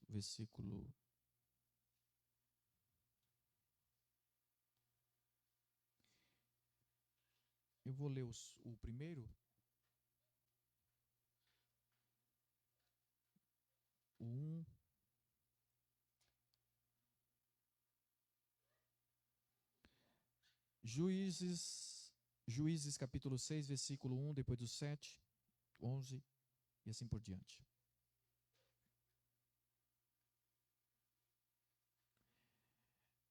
versículo. Eu vou ler o primeiro. O 1. Juízes capítulo 6, versículo 1, depois do 7, 11 e assim por diante.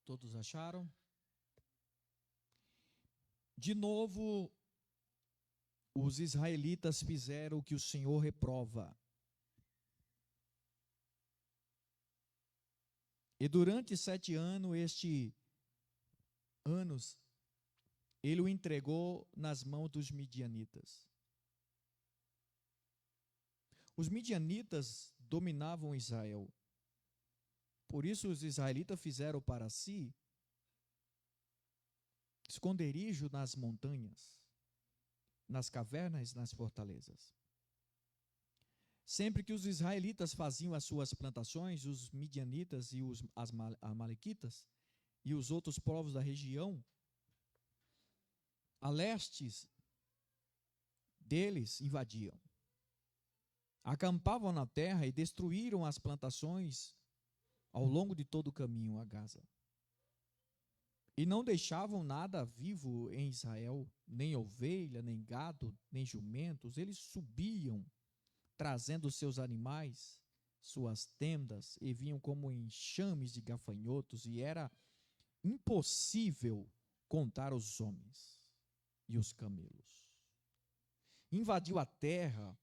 Todos acharam? De novo, os israelitas fizeram o que o Senhor reprova. E durante 7 anos, ele o entregou nas mãos dos midianitas. Os midianitas dominavam Israel. Por isso os israelitas fizeram para si esconderijo nas montanhas, nas cavernas, nas fortalezas. Sempre que os israelitas faziam as suas plantações, os midianitas e os amalequitas e os outros povos da região, a leste deles invadiam. Acampavam na terra e destruíram as plantações ao longo de todo o caminho a Gaza. E não deixavam nada vivo em Israel, nem ovelha, nem gado, nem jumentos. Eles subiam, trazendo seus animais, suas tendas, e vinham como enxames de gafanhotos, e era impossível contar os homens e os camelos. Invadiu a terra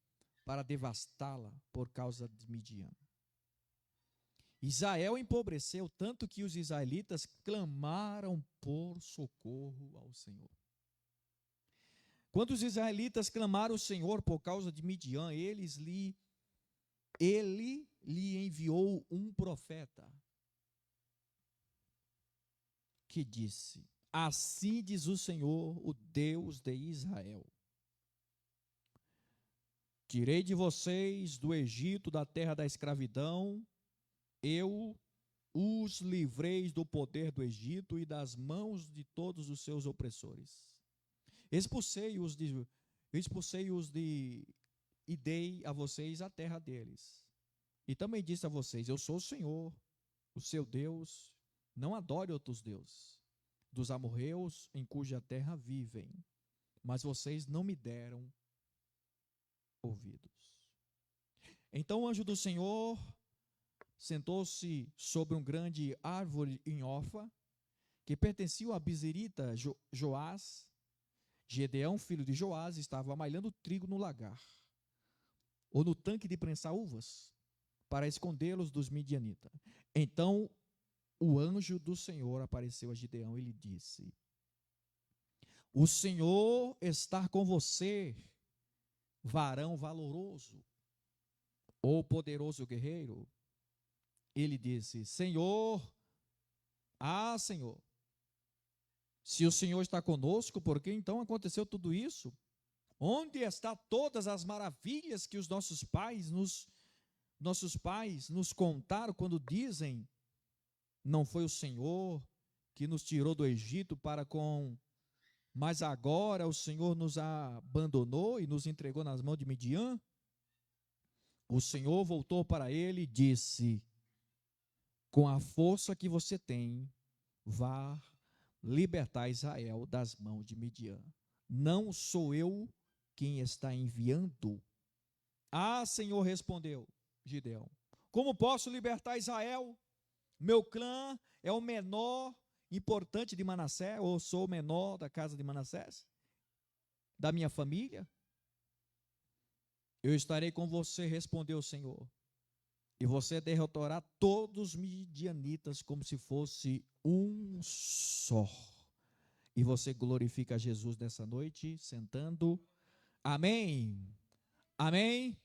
para devastá-la por causa de Midian. Israel empobreceu tanto que os israelitas clamaram por socorro ao Senhor. Quando os israelitas clamaram ao Senhor por causa de Midian, ele lhe enviou um profeta que disse: assim diz o Senhor, o Deus de Israel: tirei de vocês do Egito, da terra da escravidão, eu os livrei do poder do Egito e das mãos de todos os seus opressores. Expulsei-os e dei a vocês a terra deles. E também disse a vocês: eu sou o Senhor, o seu Deus, não adore outros deuses, dos amorreus em cuja terra vivem, mas vocês não me deram ouvidos. Então o anjo do Senhor sentou-se sobre um grande árvore em Ofa, que pertencia a Bizerita Joás. Gedeão, filho de Joás, estava malhando trigo no lagar, ou no tanque de prensar uvas, para escondê-los dos midianitas. Então o anjo do Senhor apareceu a Gedeão e lhe disse: o Senhor está com você, varão valoroso, ou poderoso guerreiro. Ele disse: Senhor, se o Senhor está conosco, por que então aconteceu tudo isso? Onde estão todas as maravilhas que os nossos pais nos contaram quando dizem: não foi o Senhor que nos tirou do Egito mas agora o Senhor nos abandonou e nos entregou nas mãos de Midian? O Senhor voltou para ele e disse: com a força que você tem, vá libertar Israel das mãos de Midian. Não sou eu quem está enviando? Ah, Senhor, respondeu Gideão, como posso libertar Israel? Meu clã é o menor importante de Manassés, ou sou o menor da casa de Manassés, da minha família? Eu estarei com você, respondeu o Senhor, e você derrotará todos os midianitas como se fosse um só. E você glorifica Jesus nessa noite, sentando. Amém. Amém.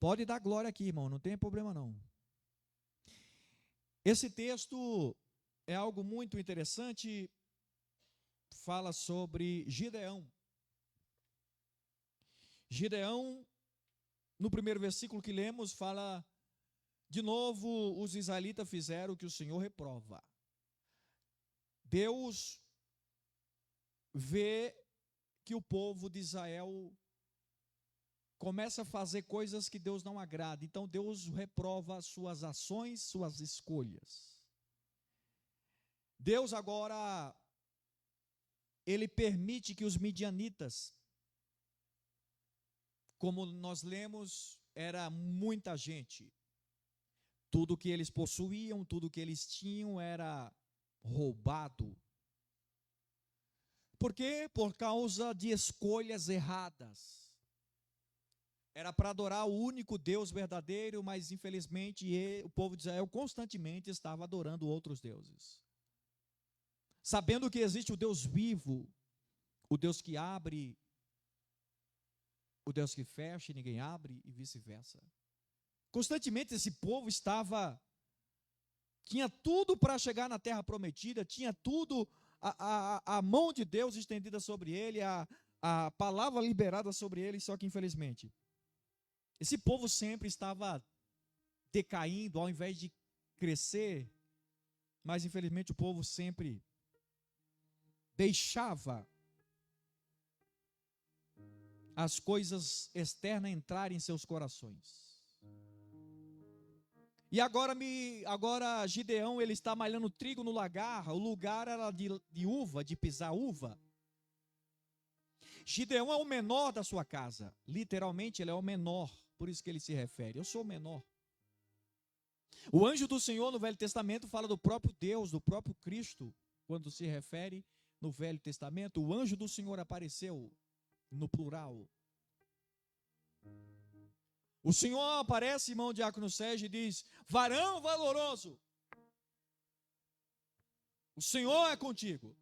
Pode dar glória aqui, irmão, não tem problema não. Esse texto é algo muito interessante, fala sobre Gideão. Gideão, no primeiro versículo que lemos, fala De novo, os israelitas fizeram o que o Senhor reprova. Deus vê que o povo de Israel começa a fazer coisas que Deus não agrada. Então Deus reprova suas ações, suas escolhas. Deus agora, ele permite que os midianitas, como nós lemos, era muita gente. Tudo que eles possuíam, tudo que eles tinham era roubado. Por quê? Por causa de escolhas erradas. Era para adorar o único Deus verdadeiro, mas infelizmente o povo de Israel constantemente estava adorando outros deuses. Sabendo que existe o Deus vivo, o Deus que abre, o Deus que fecha e ninguém abre, e vice-versa. Constantemente esse povo tinha tudo para chegar na terra prometida, tinha tudo, a mão de Deus estendida sobre ele, a palavra liberada sobre ele, só que infelizmente esse povo sempre estava decaindo, ao invés de crescer, mas infelizmente o povo sempre deixava as coisas externas entrarem em seus corações. E agora Gideão, ele está malhando trigo no lagar. O lugar era de uva, de pisar uva. Gideão é o menor da sua casa. Literalmente ele é o menor. Por isso que ele se refere, eu sou o menor. O anjo do Senhor no Velho Testamento fala do próprio Deus, do próprio Cristo. Quando se refere no Velho Testamento, o anjo do Senhor apareceu no plural. O Senhor aparece, irmão Diácono Sérgio, e diz: varão valoroso, o Senhor é contigo.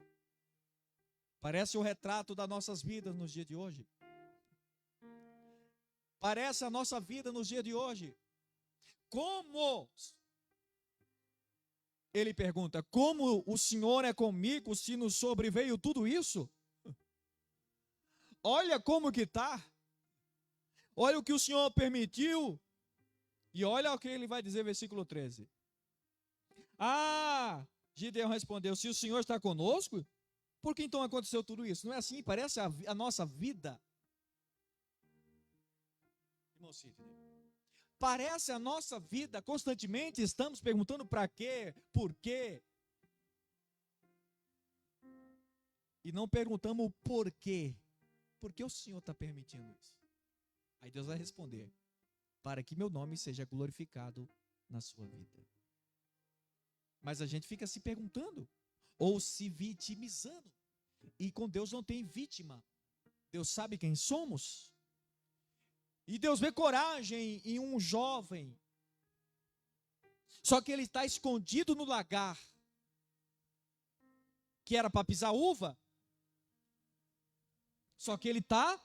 Parece o retrato das nossas vidas nos dias de hoje. Parece a nossa vida nos dias de hoje. Como? Ele pergunta: como o Senhor é comigo se nos sobreveio tudo isso? Olha como que está. Olha o que o Senhor permitiu. E olha o que ele vai dizer, versículo 13. Gideão respondeu: se o Senhor está conosco, por que então aconteceu tudo isso? Não é assim? Parece a nossa vida. Irmão Sidney, parece a nossa vida, constantemente estamos perguntando para quê, por quê. E não perguntamos o porquê. Por que o Senhor está permitindo isso? Aí Deus vai responder: para que meu nome seja glorificado na sua vida. Mas a gente fica se perguntando, ou se vitimizando. E com Deus não tem vítima. Deus sabe quem somos. E Deus vê coragem em um jovem. Só que ele está escondido no lagar, que era para pisar uva. Só que ele está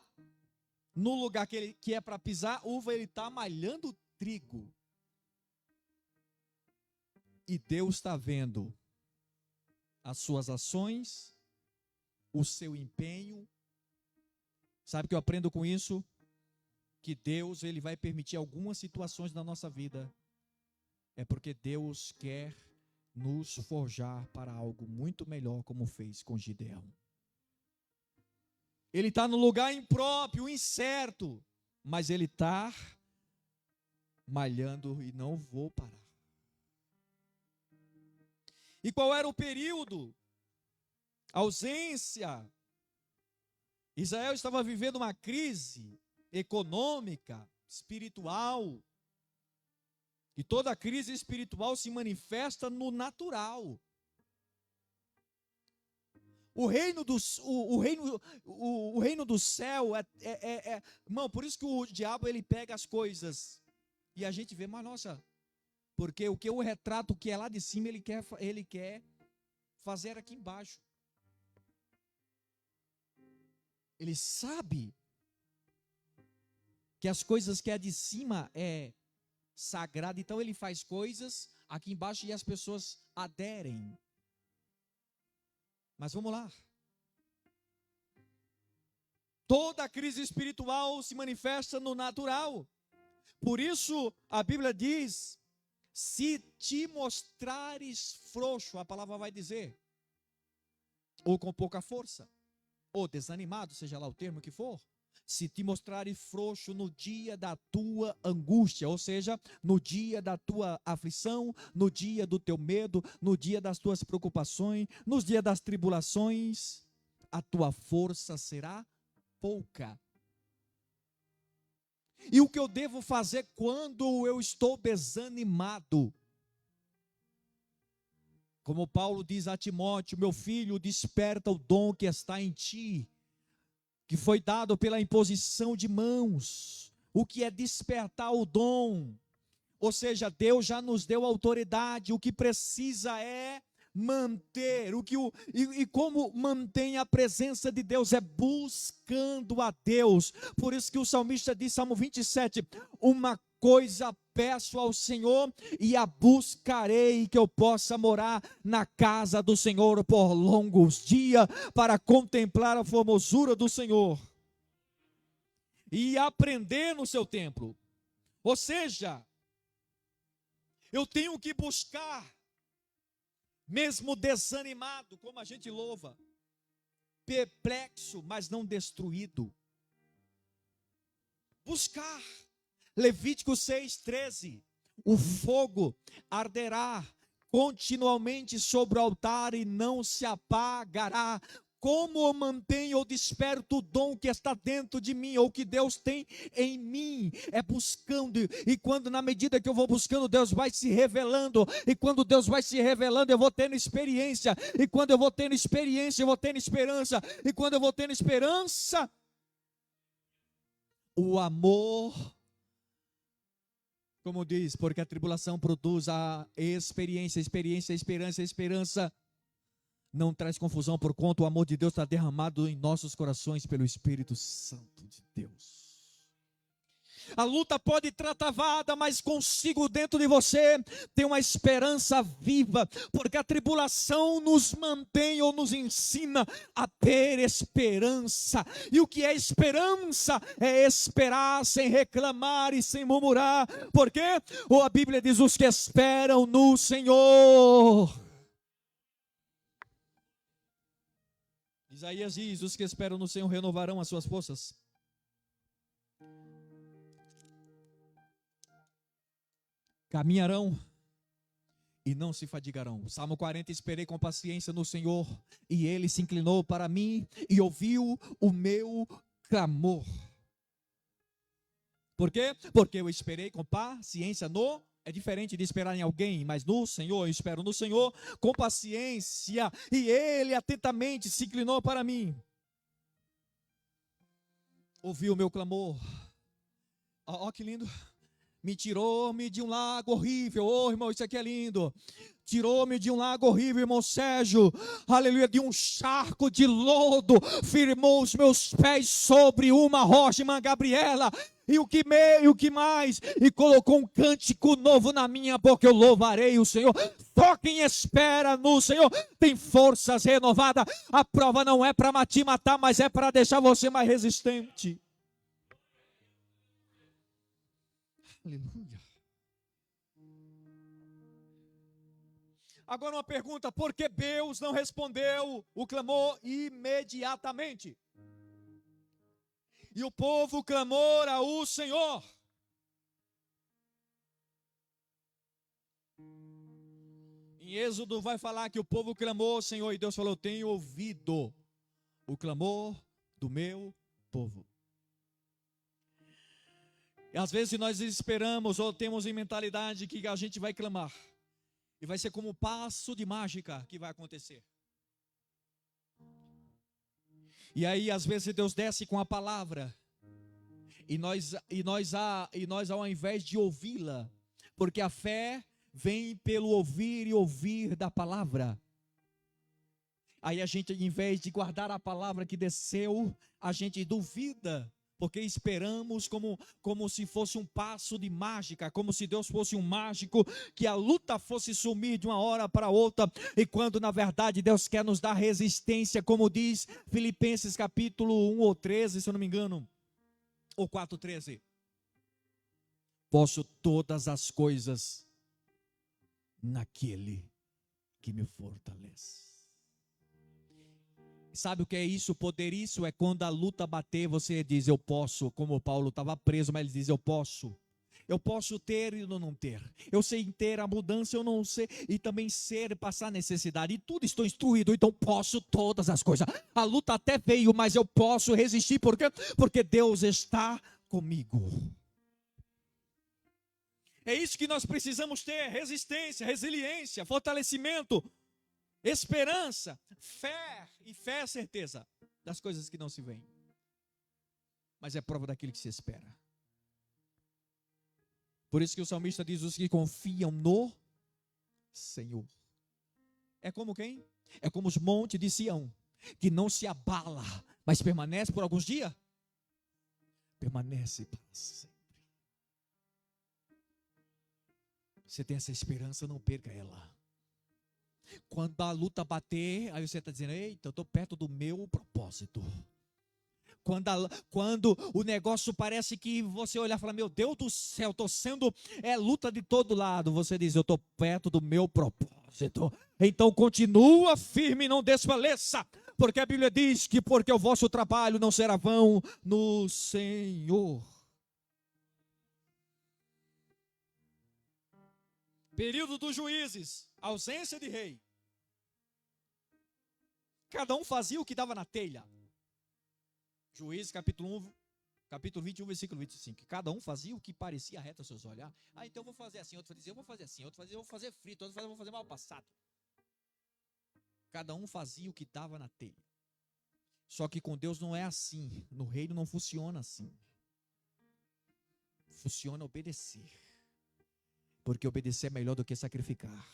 no lugar que é para pisar uva, ele está malhando trigo. E Deus está vendo as suas ações, o seu empenho. Sabe o que eu aprendo com isso? Que Deus, ele vai permitir algumas situações na nossa vida. É porque Deus quer nos forjar para algo muito melhor, como fez com Gideão. Ele está no lugar impróprio, incerto, mas ele está malhando e não vou parar. E qual era o período? Ausência. Israel estava vivendo uma crise econômica, espiritual. E toda crise espiritual se manifesta no natural. O reino do céu irmão, por isso que o diabo ele pega as coisas e a gente vê, mas nossa, porque o retrato que é lá de cima ele quer fazer aqui embaixo. Ele sabe que as coisas que é de cima é sagrado, então ele faz coisas aqui embaixo e as pessoas aderem. Mas vamos lá. Toda crise espiritual se manifesta no natural. Por isso a Bíblia diz se te mostrares frouxo, a palavra vai dizer, ou com pouca força, ou desanimado, seja lá o termo que for, se te mostrares frouxo no dia da tua angústia, ou seja, no dia da tua aflição, no dia do teu medo, no dia das tuas preocupações, nos dias das tribulações, a tua força será pouca. E o que eu devo fazer quando eu estou desanimado? Como Paulo diz a Timóteo, meu filho, desperta o dom que está em ti, que foi dado pela imposição de mãos. O que é despertar o dom? Ou seja, Deus já nos deu autoridade, o que precisa é manter, e como mantém a presença de Deus, é buscando a Deus. Por isso que o salmista diz, Salmo 27, uma coisa peço ao Senhor e a buscarei, que eu possa morar na casa do Senhor por longos dias, para contemplar a formosura do Senhor e aprender no seu templo. Ou seja, eu tenho que buscar, mesmo desanimado, como a gente louva, perplexo, mas não destruído. Buscar. Levítico 6,13, o fogo arderá continuamente sobre o altar e não se apagará. Como eu mantenho ou desperto o dom que está dentro de mim, ou que Deus tem em mim? É buscando, e quando na medida que eu vou buscando, Deus vai se revelando, e quando Deus vai se revelando, eu vou tendo experiência, e quando eu vou tendo experiência, eu vou tendo esperança, e quando eu vou tendo esperança, o amor, como diz, porque a tribulação produz a experiência, esperança não traz confusão, por conta o amor de Deus está derramado em nossos corações pelo Espírito Santo de Deus. A luta pode estar travada, mas consigo dentro de você tem uma esperança viva, porque a tribulação nos mantém ou nos ensina a ter esperança. E o que é esperança? É esperar sem reclamar e sem murmurar. Por quê? Ou a Bíblia diz, os que esperam no Senhor. Isaías diz, os que esperam no Senhor renovarão as suas forças. Caminharão e não se fadigarão. Salmo 40, esperei com paciência no Senhor, e Ele se inclinou para mim e ouviu o meu clamor. Por quê? Porque eu esperei com paciência no... É diferente de esperar em alguém, mas no Senhor, eu espero no Senhor com paciência, e Ele atentamente se inclinou para mim. Ouviu o meu clamor. Ó, que lindo. Me tirou-me de um lago horrível. Oh, irmão, isso aqui é lindo. Tirou-me de um lago horrível, irmão Sérgio. Aleluia, de um charco de lodo. Firmou os meus pés sobre uma rocha, irmã Gabriela. E o que mais? E colocou um cântico novo na minha boca. Eu louvarei o Senhor. Só quem espera no Senhor tem forças renovadas. A prova não é para te matar, mas é para deixar você mais resistente. Aleluia. Agora uma pergunta, por que Deus não respondeu o clamor imediatamente? E o povo clamou ao Senhor. Em Êxodo vai falar que o povo clamou ao Senhor, e Deus falou, tenho ouvido o clamor do meu povo. E às vezes nós esperamos ou temos em mentalidade que a gente vai clamar, e vai ser como um passo de mágica que vai acontecer. E aí às vezes Deus desce com a palavra, e nós ao invés de ouvi-la, porque a fé vem pelo ouvir e ouvir da palavra. Aí a gente, em vez de guardar a palavra que desceu, a gente duvida, porque esperamos como se fosse um passo de mágica, como se Deus fosse um mágico, que a luta fosse sumir de uma hora para outra, e quando na verdade Deus quer nos dar resistência, como diz Filipenses capítulo 1 ou 13, se eu não me engano, ou 4:13. Posso todas as coisas naquele que me fortalece. Sabe o que é isso? Poder, isso é quando a luta bater, você diz, eu posso. Como Paulo estava preso, mas ele diz, eu posso. Eu posso ter e não ter. Eu sei ter a mudança, eu não sei. E também ser e passar necessidade. E tudo estou instruído, então posso todas as coisas. A luta até veio, mas eu posso resistir. Por quê? Porque Deus está comigo. É isso que nós precisamos ter: resistência, resiliência, fortalecimento, esperança, fé. E fé é certeza das coisas que não se veem, mas é prova daquilo que se espera. Por isso que o salmista diz: os que confiam no Senhor. É como quem? É como os montes de Sião, que não se abala, mas permanece por alguns dias. Permanece para sempre. Você tem essa esperança, não perca ela. Quando a luta bater, aí você está dizendo: eita, eu estou perto do meu propósito. Quando o negócio parece que você olhar e falar: meu Deus do céu, estou sendo luta de todo lado. Você diz: eu estou perto do meu propósito. Então continua firme e não desfaleça. Porque a Bíblia diz que porque o vosso trabalho não será vão no Senhor. Período dos juízes, ausência de rei. Cada um fazia o que dava na telha. Juízes capítulo 1, capítulo 21, versículo 25. Cada um fazia o que parecia reto aos seus olhos. Então eu vou fazer assim, outro dizia, eu vou fazer assim, outro dizia, eu vou fazer frito, outro dizia, eu vou fazer mal passado. Cada um fazia o que dava na telha. Só que com Deus não é assim. No reino não funciona assim. Funciona obedecer. Porque obedecer é melhor do que sacrificar.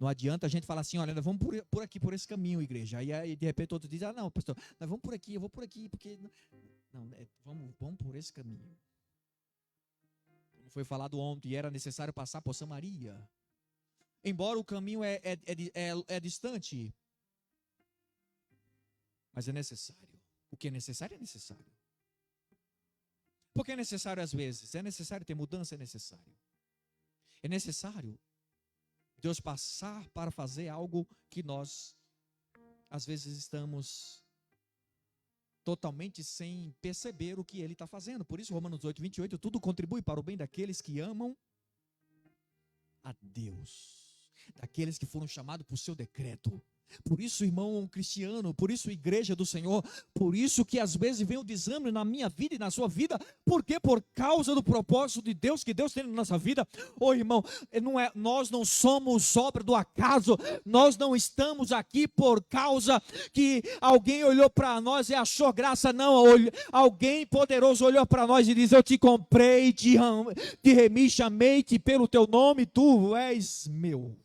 Não adianta a gente falar assim: olha, nós vamos por aqui, por esse caminho, igreja. Aí de repente outro diz: não, pastor, nós vamos por aqui, eu vou por aqui, porque... Não, vamos por esse caminho. Como foi falado ontem, era necessário passar por Samaria. Embora o caminho é distante, mas é necessário. O que é necessário é necessário. Porque é necessário às vezes, é necessário ter mudança, é necessário. É necessário Deus passar para fazer algo que nós, às vezes, estamos totalmente sem perceber o que Ele está fazendo. Por isso, Romanos 8, 28, tudo contribui para o bem daqueles que amam a Deus, daqueles que foram chamados por seu decreto. Por isso, irmão cristiano, por isso, igreja do Senhor, por isso que às vezes vem o desânimo na minha vida e na sua vida. Por quê? Por causa do propósito de Deus que Deus tem na nossa vida. Irmão, nós não somos obra do acaso. Nós não estamos aqui por causa que alguém olhou para nós e achou graça. Não, alguém poderoso olhou para nós e disse: eu te comprei, te remi, chamei-te pelo teu nome, tu és meu.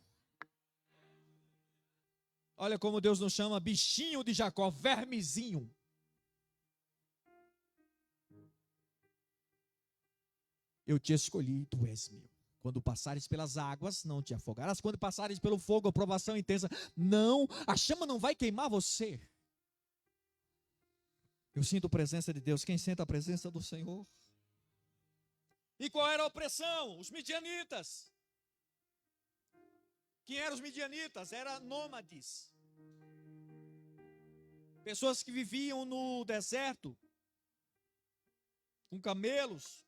Olha como Deus nos chama: bichinho de Jacó, vermezinho. Eu te escolhi, tu és meu. Quando passares pelas águas, não te afogarás. Quando passares pelo fogo, a provação intensa, não, a chama não vai queimar você. Eu sinto a presença de Deus. Quem sente a presença do Senhor? E qual era a opressão? Os midianitas. Quem eram os midianitas? Eram nômades. Pessoas que viviam no deserto, com camelos,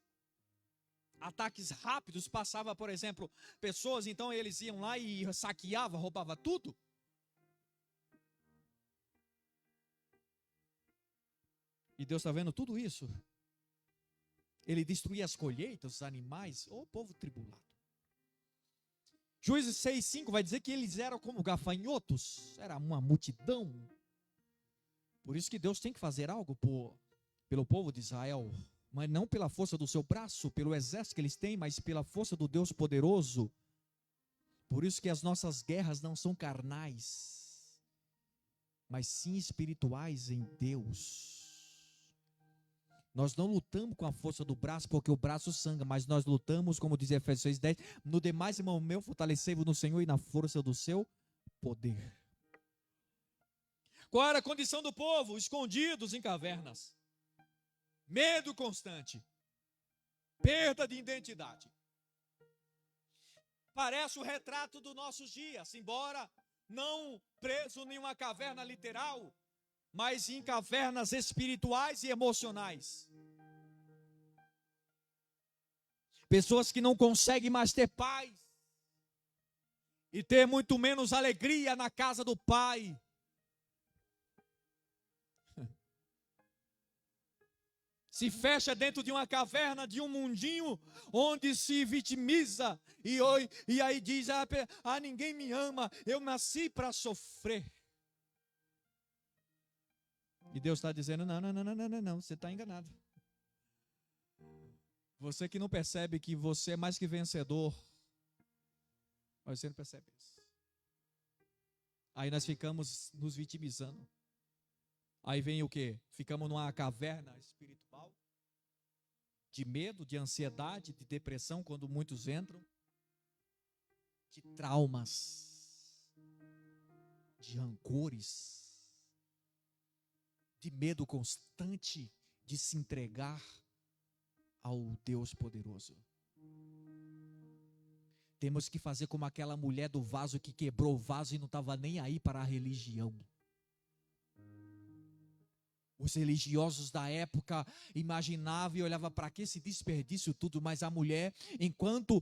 ataques rápidos. Passava, por exemplo, pessoas, então eles iam lá e saqueavam, roubavam tudo. E Deus está vendo tudo isso. Ele destruía as colheitas, os animais, o povo tribulado. Juízes 6:5 vai dizer que eles eram como gafanhotos, era uma multidão. Por isso que Deus tem que fazer algo pelo povo de Israel, mas não pela força do seu braço, pelo exército que eles têm, mas pela força do Deus poderoso. Por isso que as nossas guerras não são carnais, mas sim espirituais em Deus. Nós não lutamos com a força do braço, porque o braço sangra, mas nós lutamos, como diz Efésios 6:10, no demais, irmão meu, fortalecei-vos no Senhor e na força do seu poder. Qual era a condição do povo? Escondidos em cavernas. Medo constante. Perda de identidade. Parece o retrato dos nossos dias, embora não preso em uma caverna literal, mas em cavernas espirituais e emocionais. Pessoas que não conseguem mais ter paz e ter muito menos alegria na casa do Pai. Se fecha dentro de uma caverna, de um mundinho, onde se vitimiza, e aí diz, ninguém me ama, eu nasci para sofrer. E Deus está dizendo, não, você está enganado. Você que não percebe que você é mais que vencedor, mas você não percebe isso. Aí nós ficamos nos vitimizando. Aí vem o quê? Ficamos numa caverna espiritual, de medo, de ansiedade, de depressão, quando muitos entram, de traumas, de rancores, de medo constante de se entregar ao Deus poderoso. Temos que fazer como aquela mulher do vaso que quebrou o vaso e não estava nem aí para a religião. Os religiosos da época imaginavam e olhavam para que esse desperdício tudo, mas a mulher, enquanto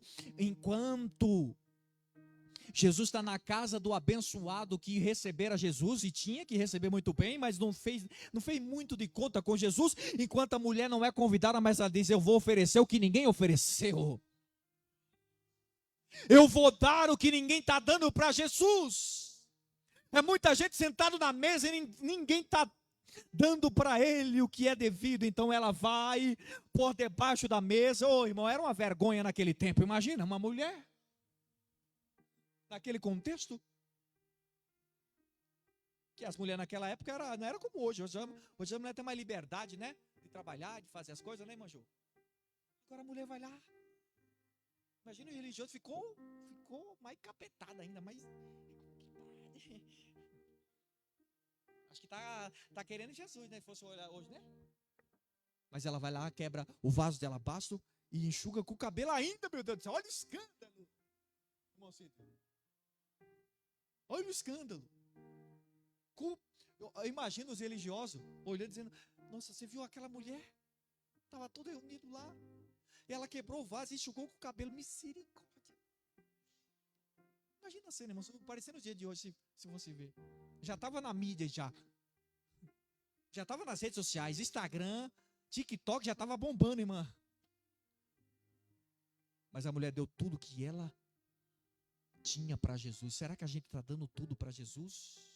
Jesus está na casa do abençoado que recebera Jesus, e tinha que receber muito bem, mas não fez muito de conta com Jesus, enquanto a mulher não é convidada, mas ela diz, eu vou oferecer o que ninguém ofereceu. Eu vou dar o que ninguém está dando para Jesus. É muita gente sentada na mesa e ninguém está dando para ele o que é devido, então ela vai por debaixo da mesa. Irmão, era uma vergonha naquele tempo. Imagina, uma mulher naquele contexto, que as mulheres naquela época não era como hoje. Hoje a mulher tem mais liberdade, né, de trabalhar, de fazer as coisas, né, irmã Ju? Agora a mulher vai lá, imagina, o religioso ficou mais capetado ainda, mais... Acho que tá querendo Jesus, né? Se fosse olhar hoje, né? Mas ela vai lá, quebra o vaso de alabastro e enxuga com o cabelo ainda, meu Deus do céu. Olha o escândalo. Olha o escândalo. Eu imagino os religiosos olhando, dizendo, nossa, você viu aquela mulher? Estava todo reunido lá. E ela quebrou o vaso e enxugou com o cabelo. Misericórdia. Imagina a cena, irmão, parecendo os dias de hoje, se você ver. Já estava na mídia, já estava nas redes sociais, Instagram, TikTok, já estava bombando, irmã. Mas a mulher deu tudo que ela tinha para Jesus. Será que a gente está dando tudo para Jesus?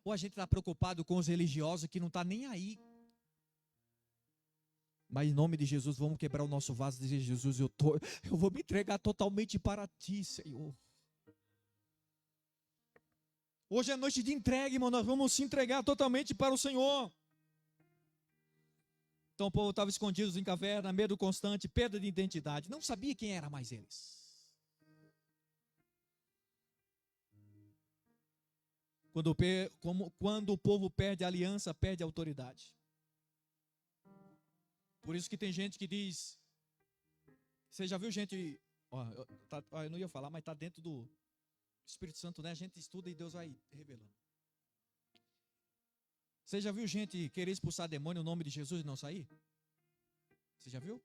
Ou a gente está preocupado com os religiosos que não está nem aí? Mas em nome de Jesus, vamos quebrar o nosso vaso e dizer, Jesus, eu vou me entregar totalmente para ti, Senhor. Hoje é noite de entrega, irmão, nós vamos se entregar totalmente para o Senhor. Então o povo estava escondido em caverna, medo constante, perda de identidade, não sabia quem era mais eles. Quando o povo perde a aliança, perde a autoridade. Por isso que tem gente que diz, você já viu gente, eu não ia falar, mas está dentro do Espírito Santo, né? A gente estuda e Deus vai revelando. Você já viu gente querer expulsar demônio no nome de Jesus e não sair? Você já viu?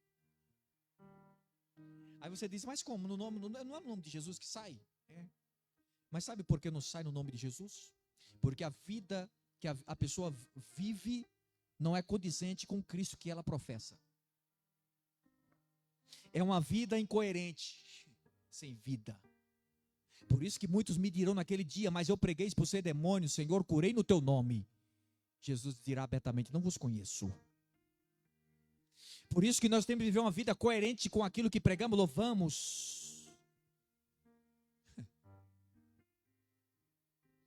Aí você diz, mas como? Não é no nome de Jesus que sai? É. Mas sabe por que não sai no nome de Jesus? Porque a vida que a pessoa vive não é condizente com o Cristo que ela professa. É uma vida incoerente, sem vida. Por isso que muitos me dirão naquele dia, mas eu preguei expulsei demônios, Senhor, curei no teu nome. Jesus dirá abertamente, não vos conheço. Por isso que nós temos que viver uma vida coerente com aquilo que pregamos, louvamos.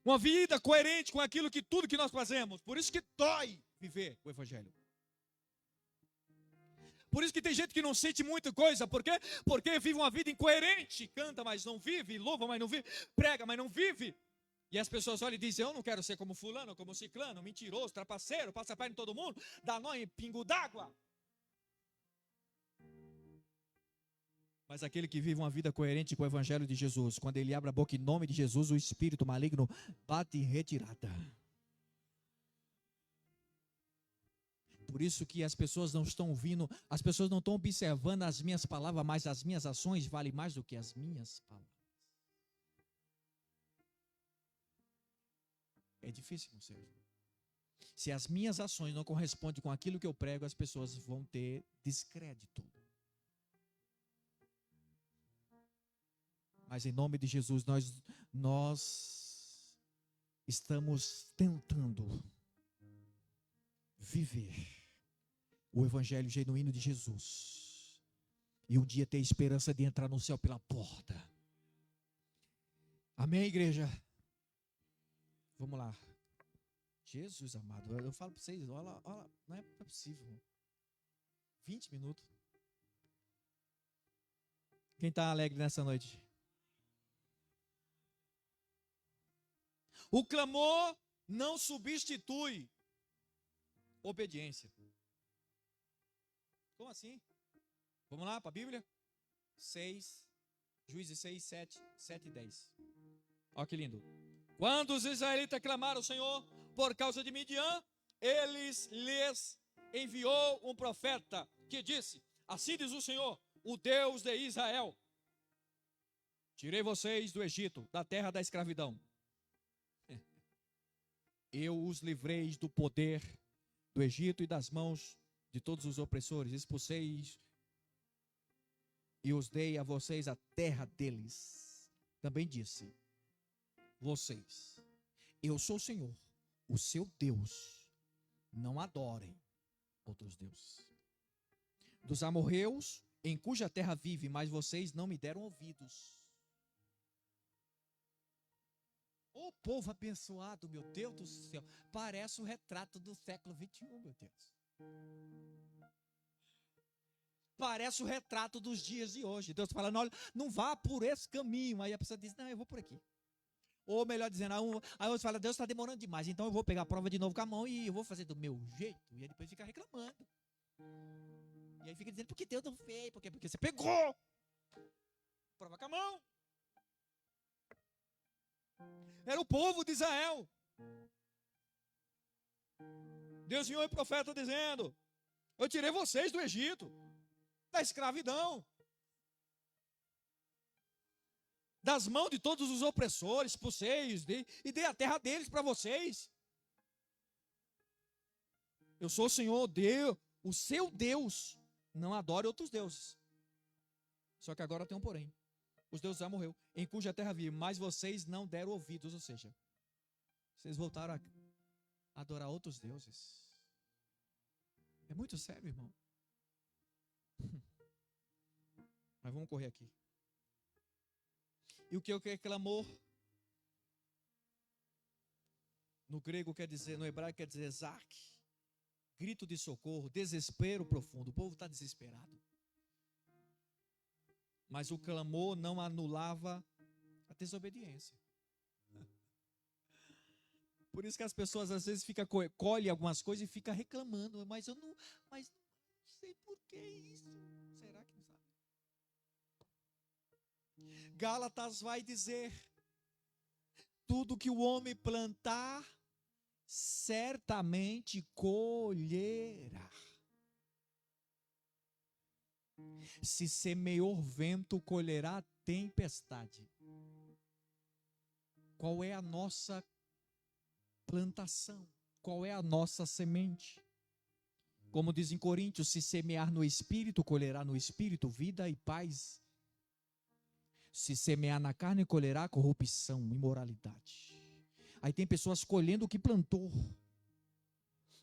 Uma vida coerente com aquilo que tudo que nós fazemos. Por isso que dói viver o Evangelho. Por isso que tem gente que não sente muita coisa. Por quê? Porque vive uma vida incoerente. Canta, mas não vive. Louva, mas não vive. Prega, mas não vive. E as pessoas olham e dizem, eu não quero ser como fulano, como ciclano, mentiroso, trapaceiro, passa a perna em todo mundo, dá nó em pingo d'água. Mas aquele que vive uma vida coerente com o evangelho de Jesus, quando ele abre a boca em nome de Jesus, o espírito maligno bate em retirada. Por isso que as pessoas não estão ouvindo, as pessoas não estão observando as minhas palavras, mas as minhas ações valem mais do que as minhas palavras. É difícil, meu Senhor. Se as minhas ações não correspondem com aquilo que eu prego, as pessoas vão ter descrédito. Mas em nome de Jesus, nós estamos tentando viver o evangelho genuíno de Jesus. E um dia ter esperança de entrar no céu pela porta. Amém, igreja? Vamos lá. Jesus amado, eu falo para vocês, olha, não é possível. 20 minutos. Quem está alegre nessa noite? O clamor não substitui obediência. Como assim? Vamos lá para a Bíblia? 6, Juízes 6, 7 e 10. Olha que lindo. Quando os israelitas clamaram ao Senhor por causa de Midian, lhes enviou um profeta que disse: assim diz o Senhor, o Deus de Israel: tirei vocês do Egito, da terra da escravidão. Eu os livrei do poder do Egito e das mãos de todos os opressores, expulsei e os dei a vocês a terra deles. Também disse: vocês, eu sou o Senhor, o seu Deus, não adorem outros deuses. Dos amorreus, em cuja terra vive, mas vocês não me deram ouvidos. O povo abençoado, meu Deus do céu, parece o retrato do século 21, meu Deus. Parece o retrato dos dias de hoje. Deus falando: olha, não vá por esse caminho. Aí a pessoa diz: não, eu vou por aqui. Ou melhor dizendo, aí você fala: Deus está demorando demais, então eu vou pegar a prova de novo com a mão e eu vou fazer do meu jeito. E aí depois fica reclamando. E aí fica dizendo: por que Deus não fez? Porque você pegou. Prova com a mão. Era o povo de Israel. Deus enviou um profeta dizendo: eu tirei vocês do Egito, da escravidão, das mãos de todos os opressores, expulsei e dei a terra deles para vocês. Eu sou o Senhor, Deus, o seu Deus. Não adore outros deuses. Só que agora tem um porém. Os deuses já morreu, em cuja terra vive, mas vocês não deram ouvidos, ou seja, vocês voltaram a adorar outros deuses. É muito sério, irmão. Mas vamos correr aqui. E o que eu clamor? No grego quer dizer, no hebraico quer dizer zak, grito de socorro, desespero profundo. O povo está desesperado. Mas o clamor não anulava a desobediência. Por isso que as pessoas às vezes colhem algumas coisas e ficam reclamando. Mas eu não sei por que isso. Será que não sabe? Gálatas vai dizer: tudo que o homem plantar, certamente colherá. Se semeou vento, colherá tempestade. Qual é a nossa plantação? Qual é a nossa semente? Como diz em Coríntios: se semear no Espírito, colherá no Espírito vida e paz. Se semear na carne, colherá corrupção, imoralidade. Aí tem pessoas colhendo o que plantou.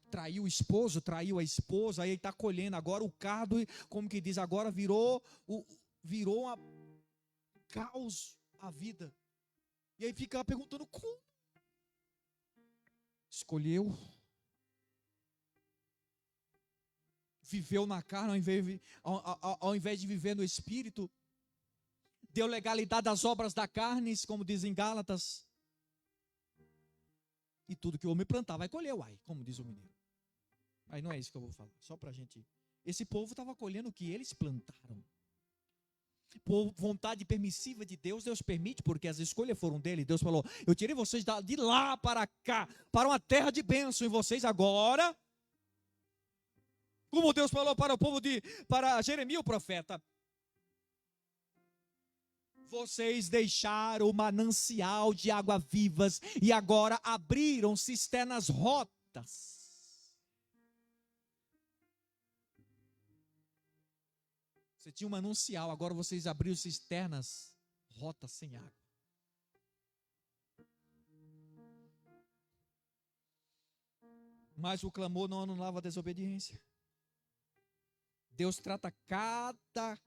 Traiu o esposo, traiu a esposa, aí está colhendo agora o cardo, como que diz, agora virou a caos a vida. E aí fica perguntando como? Escolheu, viveu na carne ao invés de viver no Espírito, deu legalidade às obras da carne, como dizem Gálatas. E tudo que o homem plantar vai colher, uai, como diz o mineiro. Aí não é isso que eu vou falar, só para a gente. Esse povo estava colhendo o que eles plantaram. Por vontade permissiva de Deus, Deus permite, porque as escolhas foram dele. Deus falou: eu tirei vocês de lá para cá, para uma terra de bênção, e vocês agora, como Deus falou para o povo para Jeremias o profeta, vocês deixaram o manancial de água vivas e agora abriram cisternas rotas. Você tinha um manancial, agora vocês abriram cisternas rotas sem água. Mas o clamor não anulava a desobediência. Deus trata cada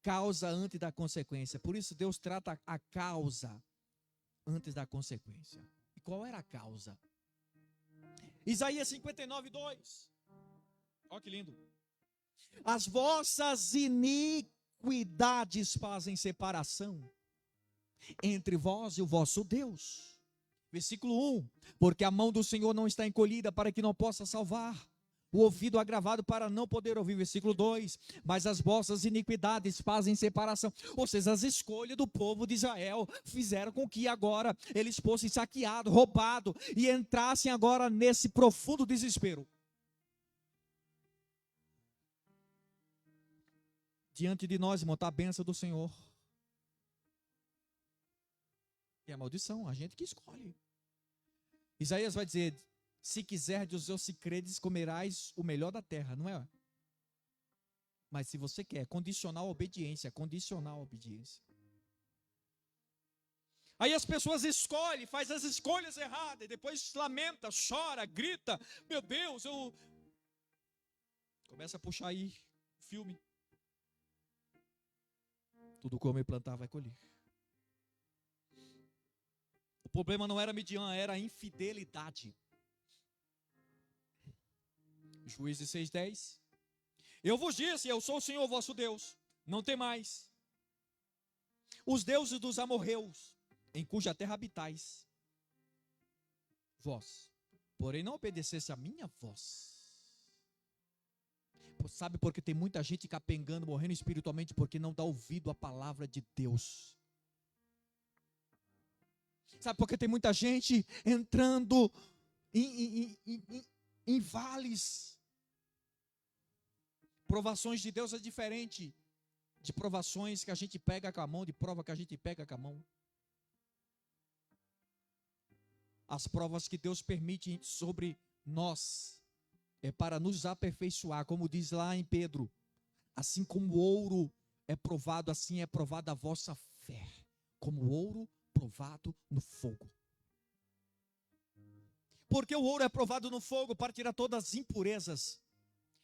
causa antes da consequência. Por isso Deus trata a causa antes da consequência. E qual era a causa? Isaías 59, 2. Olha que lindo. As vossas iniquidades fazem separação entre vós e o vosso Deus. Versículo 1. Porque a mão do Senhor não está encolhida para que não possa salvar, o ouvido agravado para não poder ouvir. Versículo 2. Mas as vossas iniquidades fazem separação. Ou seja, as escolhas do povo de Israel fizeram com que agora eles fossem saqueados, roubados e entrassem agora nesse profundo desespero. Diante de nós, irmão, está a bênção do Senhor. E a maldição, a gente que escolhe. Isaías vai dizer: se quiserdes ou se credes, comerás o melhor da terra, não é? Mas se você quer, condicional obediência, condicional obediência. Aí as pessoas escolhem, faz as escolhas erradas, e depois lamenta, chora, grita: meu Deus, eu... Começa a puxar aí o filme. Tudo como ele plantar vai colher. O problema não era Midian, era a infidelidade. Juízes 6:10. Eu vos disse, eu sou o Senhor vosso Deus, não temais os deuses dos amorreus, em cuja terra habitais vós, porém não obedecesse a minha voz. Sabe por que tem muita gente capengando, morrendo espiritualmente? Porque não dá ouvido à palavra de Deus. Sabe por que tem muita gente entrando em vales? Provações de Deus é diferente de provações que a gente pega com a mão, de prova que a gente pega com a mão. As provas que Deus permite sobre nós é para nos aperfeiçoar, como diz lá em Pedro: assim como o ouro é provado, assim é provada a vossa fé, como o ouro provado no fogo. Porque o ouro é provado no fogo para tirar todas as impurezas.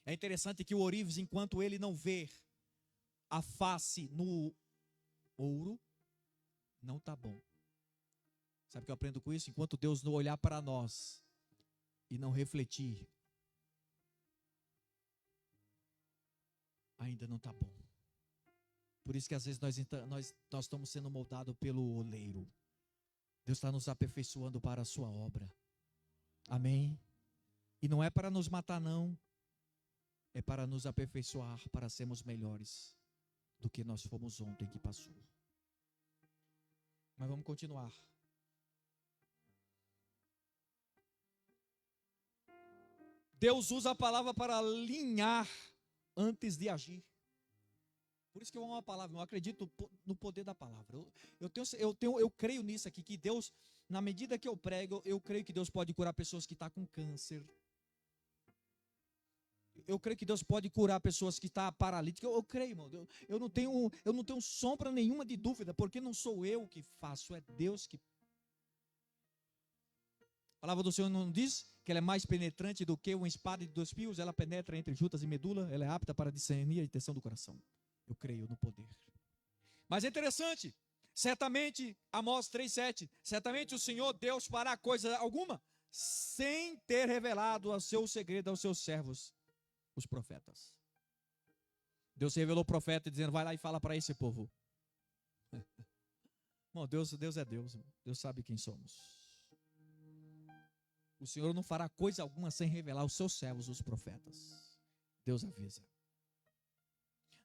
É interessante que o ourives, enquanto ele não vê a face no ouro, não está bom. Sabe o que eu aprendo com isso? Enquanto Deus não olhar para nós e não refletir, ainda não está bom. Por isso que às vezes nós estamos sendo moldados pelo oleiro. Deus está nos aperfeiçoando para a sua obra. Amém? E não é para nos matar, não. É para nos aperfeiçoar, para sermos melhores do que nós fomos ontem que passou. Mas vamos continuar. Deus usa a palavra para alinhar antes de agir. Por isso que eu amo a palavra, eu acredito no poder da palavra. Eu creio nisso aqui, que Deus, na medida que eu prego, eu creio que Deus pode curar pessoas que estão com câncer. Eu creio que Deus pode curar pessoas que estão paralíticas. Eu creio, irmão. Eu não tenho sombra nenhuma de dúvida, porque não sou eu que faço, é Deus que. A palavra do Senhor não diz que ela é mais penetrante do que uma espada de 2 fios, ela penetra entre juntas e medula, ela é apta para discernir a intenção do coração. Eu creio no poder. Mas é interessante, certamente, Amós 3:7, certamente o Senhor Deus fará coisa alguma, sem ter revelado o seu segredo aos seus servos, os profetas. Deus revelou o profeta dizendo: vai lá e fala para esse povo. Bom, Deus é Deus, Deus sabe quem somos. O Senhor não fará coisa alguma sem revelar aos seus servos, os profetas. Deus avisa.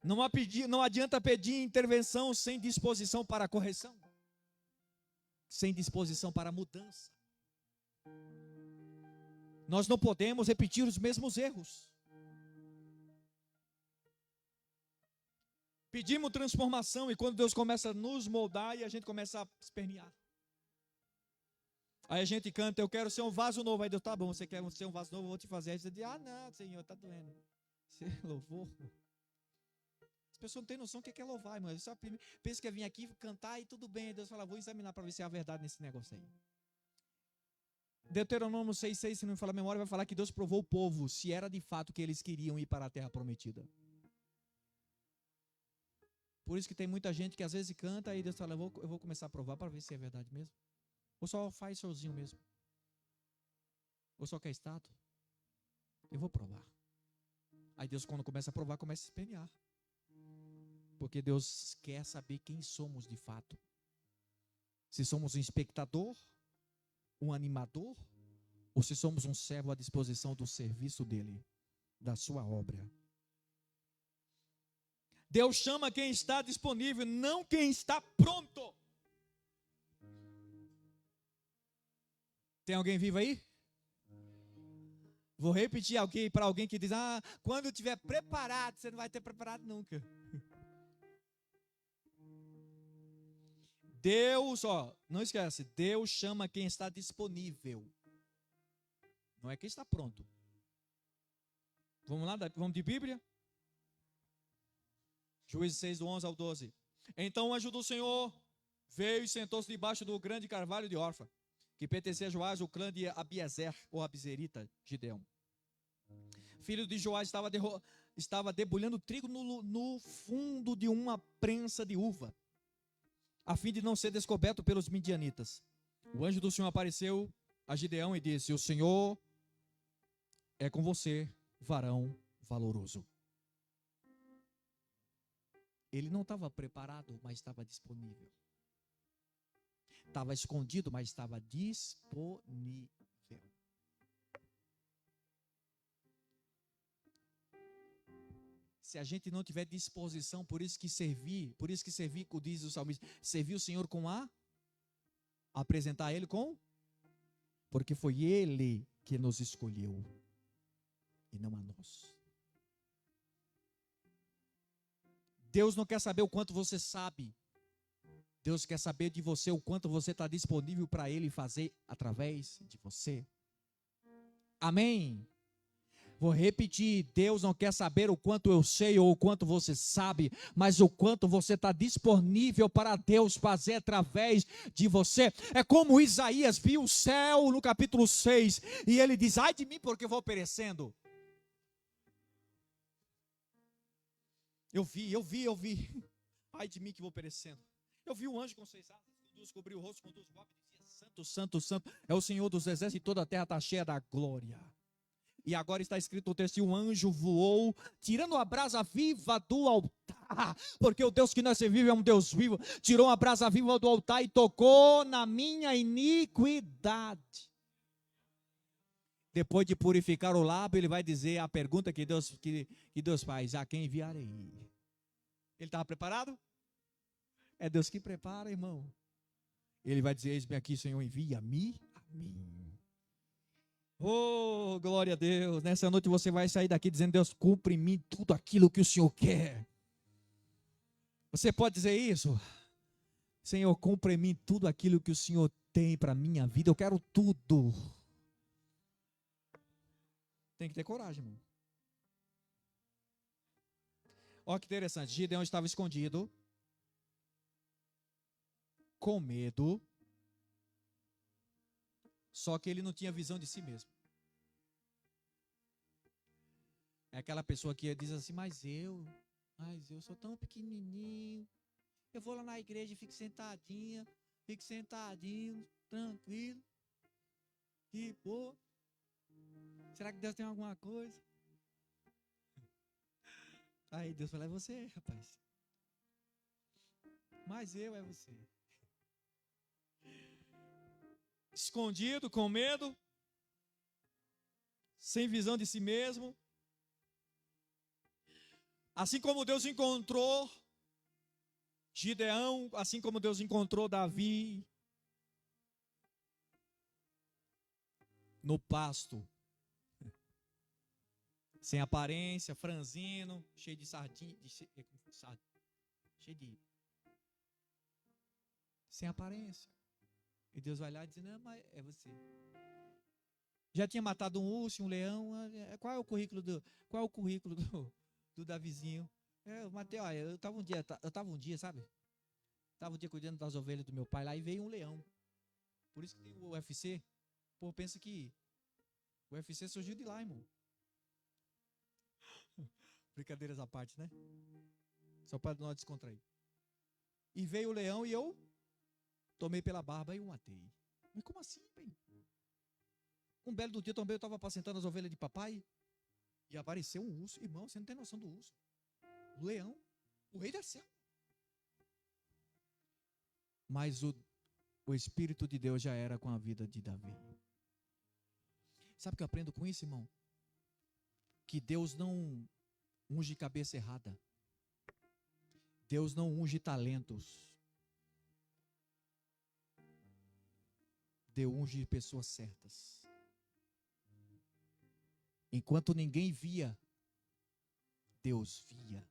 Não adianta pedir intervenção sem disposição para correção, sem disposição para mudança. Nós não podemos repetir os mesmos erros. Pedimos transformação e quando Deus começa a nos moldar e a gente começa a espernear. Aí a gente canta, eu quero ser um vaso novo. Aí Deus, tá bom, você quer ser um vaso novo, eu vou te fazer. Aí você diz, não, Senhor, tá doendo. Você louvou. As pessoas não têm noção do que é louvar, irmão. Só pensa que é vir aqui cantar e tudo bem. Aí Deus fala, vou examinar para ver se é a verdade nesse negócio aí. Deuteronômio 6,6, se não me falar a memória, vai falar que Deus provou o povo, se era de fato que eles queriam ir para a terra prometida. Por isso que tem muita gente que às vezes canta e Deus fala, eu vou começar a provar para ver se é verdade mesmo. Ou só faz sozinho mesmo. Ou só quer estátua. Eu vou provar. Aí Deus, quando começa a provar, começa a espernear. Porque Deus quer saber quem somos de fato. Se somos um espectador, um animador, ou se somos um servo à disposição do serviço dele, da sua obra. Deus chama quem está disponível, não quem está pronto. Tem alguém vivo aí? Vou repetir para alguém que diz, quando eu estiver preparado, você não vai ter preparado nunca. Deus, não esquece, Deus chama quem está disponível. Não é quem está pronto. Vamos lá, vamos de Bíblia? Juízes 6, do 11 ao 12. Então o anjo do Senhor veio e sentou-se debaixo do grande carvalho de Orfa, que pertencia a Joás, o clã de Abiezer, ou Abizerita, Gideão. Filho de Joás estava debulhando trigo no fundo de uma prensa de uva, a fim de não ser descoberto pelos midianitas. O anjo do Senhor apareceu a Gideão e disse, o Senhor é com você, varão valoroso. Ele não estava preparado, mas estava disponível. Estava escondido, mas estava disponível. Se a gente não tiver disposição, por isso que servir, diz o salmista, servir o Senhor apresentar Ele porque foi Ele que nos escolheu, e não a nós. Deus não quer saber o quanto você sabe, Deus quer saber de você o quanto você está disponível para Ele fazer através de você. Amém? Vou repetir, Deus não quer saber o quanto eu sei ou o quanto você sabe, mas o quanto você está disponível para Deus fazer através de você. É como Isaías viu o céu no capítulo 6, e ele diz, ai de mim porque eu vou perecendo. Eu vi, ai de mim que vou perecendo. Eu vi o anjo com 6 asas, com 2 cobriu o rosto, com 2 golpes, e dizia, santo, santo, santo, é o Senhor dos exércitos, e toda a terra está cheia da glória. E agora está escrito no texto, um anjo voou, tirando a brasa viva do altar, porque o Deus que nós servimos é um Deus vivo, tirou a brasa viva do altar e tocou na minha iniquidade. Depois de purificar o lábio, ele vai dizer a pergunta que Deus faz, a quem enviarei? Ele estava preparado? É Deus que prepara, irmão. Ele vai dizer, eis-me aqui, Senhor, envia-me a mim. Oh, glória a Deus. Nessa noite você vai sair daqui dizendo, Deus, cumpre em mim tudo aquilo que o Senhor quer. Você pode dizer isso? Senhor, cumpre em mim tudo aquilo que o Senhor tem para a minha vida. Eu quero tudo. Tem que ter coragem, irmão. Olha que interessante. Gideão estava escondido, com medo, só que ele não tinha visão de si mesmo. É aquela pessoa que diz assim, mas eu sou tão pequenininho, eu vou lá na igreja e fico sentadinho, tranquilo, e pô, será que Deus tem alguma coisa? Aí Deus fala, é você, rapaz. Mas é você. Escondido, com medo, sem visão de si mesmo. Assim como Deus encontrou Gideão, assim como Deus encontrou Davi no pasto, sem aparência, franzino, cheio de sardinha, cheio de, sem aparência. E Deus vai lá e diz: não, mas é você. Já tinha matado um urso, um leão. Qual é o currículo do Davizinho? Eu matei, olha, eu estava um dia, sabe? Estava um dia cuidando das ovelhas do meu pai lá e veio um leão. Por isso que tem o UFC. Pô, pensa que o UFC surgiu de lá, irmão. Brincadeiras à parte, né? Só para nós descontrair. E veio o leão e eu tomei pela barba e o matei. Mas como assim, bem? Um belo do dia também eu estava apacentando as ovelhas de papai e apareceu um urso. Irmão, você não tem noção do urso. O leão, o rei desceu. Mas o Espírito de Deus já era com a vida de Davi. Sabe o que eu aprendo com isso, irmão? Que Deus não unge cabeça errada. Deus não unge talentos. Deus unge pessoas certas. Enquanto ninguém via, Deus via.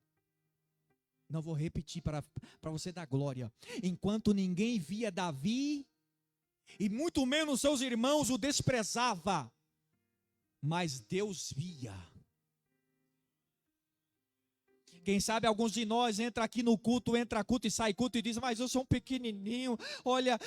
Não vou repetir para você dar glória. Enquanto ninguém via Davi, e muito menos seus irmãos o desprezava, mas Deus via. Quem sabe alguns de nós entra culto e sai culto e diz: mas eu sou um pequenininho, olha,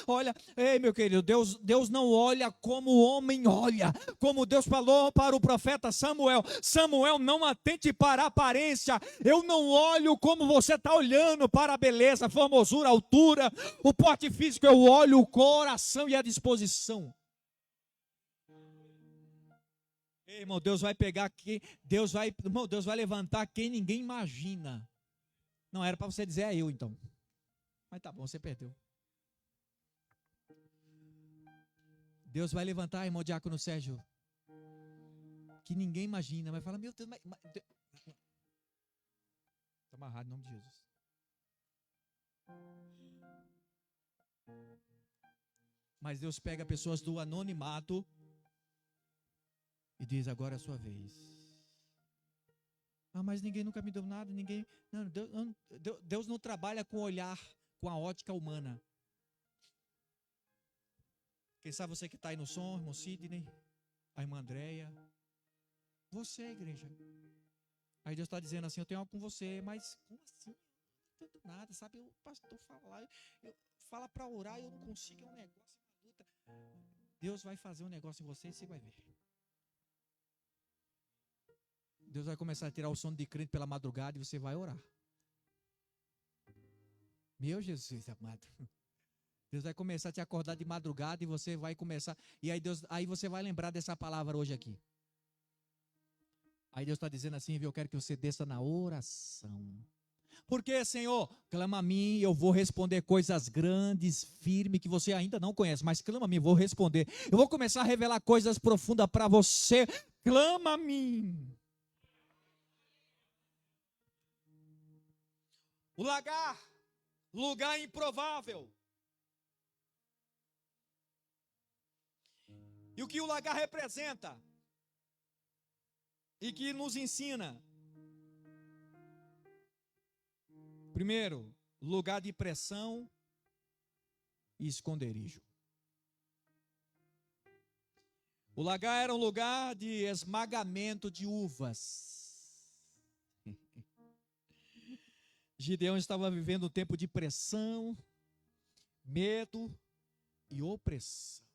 ei meu querido, Deus não olha como o homem olha, como Deus falou para o profeta Samuel: Samuel, não atente para a aparência, eu não olho como você está olhando para a beleza, a formosura, a altura, o porte físico, eu olho o coração e a disposição. Irmão, Deus vai pegar aqui, Deus vai levantar quem ninguém imagina. Não era para você dizer é eu então. Mas tá bom, você perdeu. Deus vai levantar, irmão Diácono Sérgio, que ninguém imagina, mas fala: meu Deus, está amarrado em nome de Jesus. Mas Deus pega pessoas do anonimato e diz: agora é a sua vez. Ah, mas ninguém nunca me deu nada, ninguém. Não, Deus não trabalha com olhar, com a ótica humana. Quem sabe você que está aí no som, irmão Sidney, a irmã Andréia, você, igreja. Aí Deus está dizendo assim: eu tenho algo com você, mas como assim? Não entendo nada, sabe? O pastor fala para orar e eu não consigo, é um negócio, é uma luta. Deus vai fazer um negócio em você e você vai ver. Deus vai começar a tirar o sono de crente pela madrugada e você vai orar. Meu Jesus amado. Deus vai começar a te acordar de madrugada e você vai começar. E aí você vai lembrar dessa palavra hoje aqui. Aí Deus está dizendo assim: eu quero que você desça na oração. Por quê, Senhor? Clama a mim, eu vou responder coisas grandes, firmes, que você ainda não conhece, mas clama a mim, eu vou responder. Eu vou começar a revelar coisas profundas para você. Clama a mim. O lugar improvável. E o que o lagar representa? E que nos ensina? Primeiro, lugar de pressão e esconderijo. O lagar era um lugar de esmagamento de uvas. Gideão estava vivendo um tempo de pressão, medo e opressão.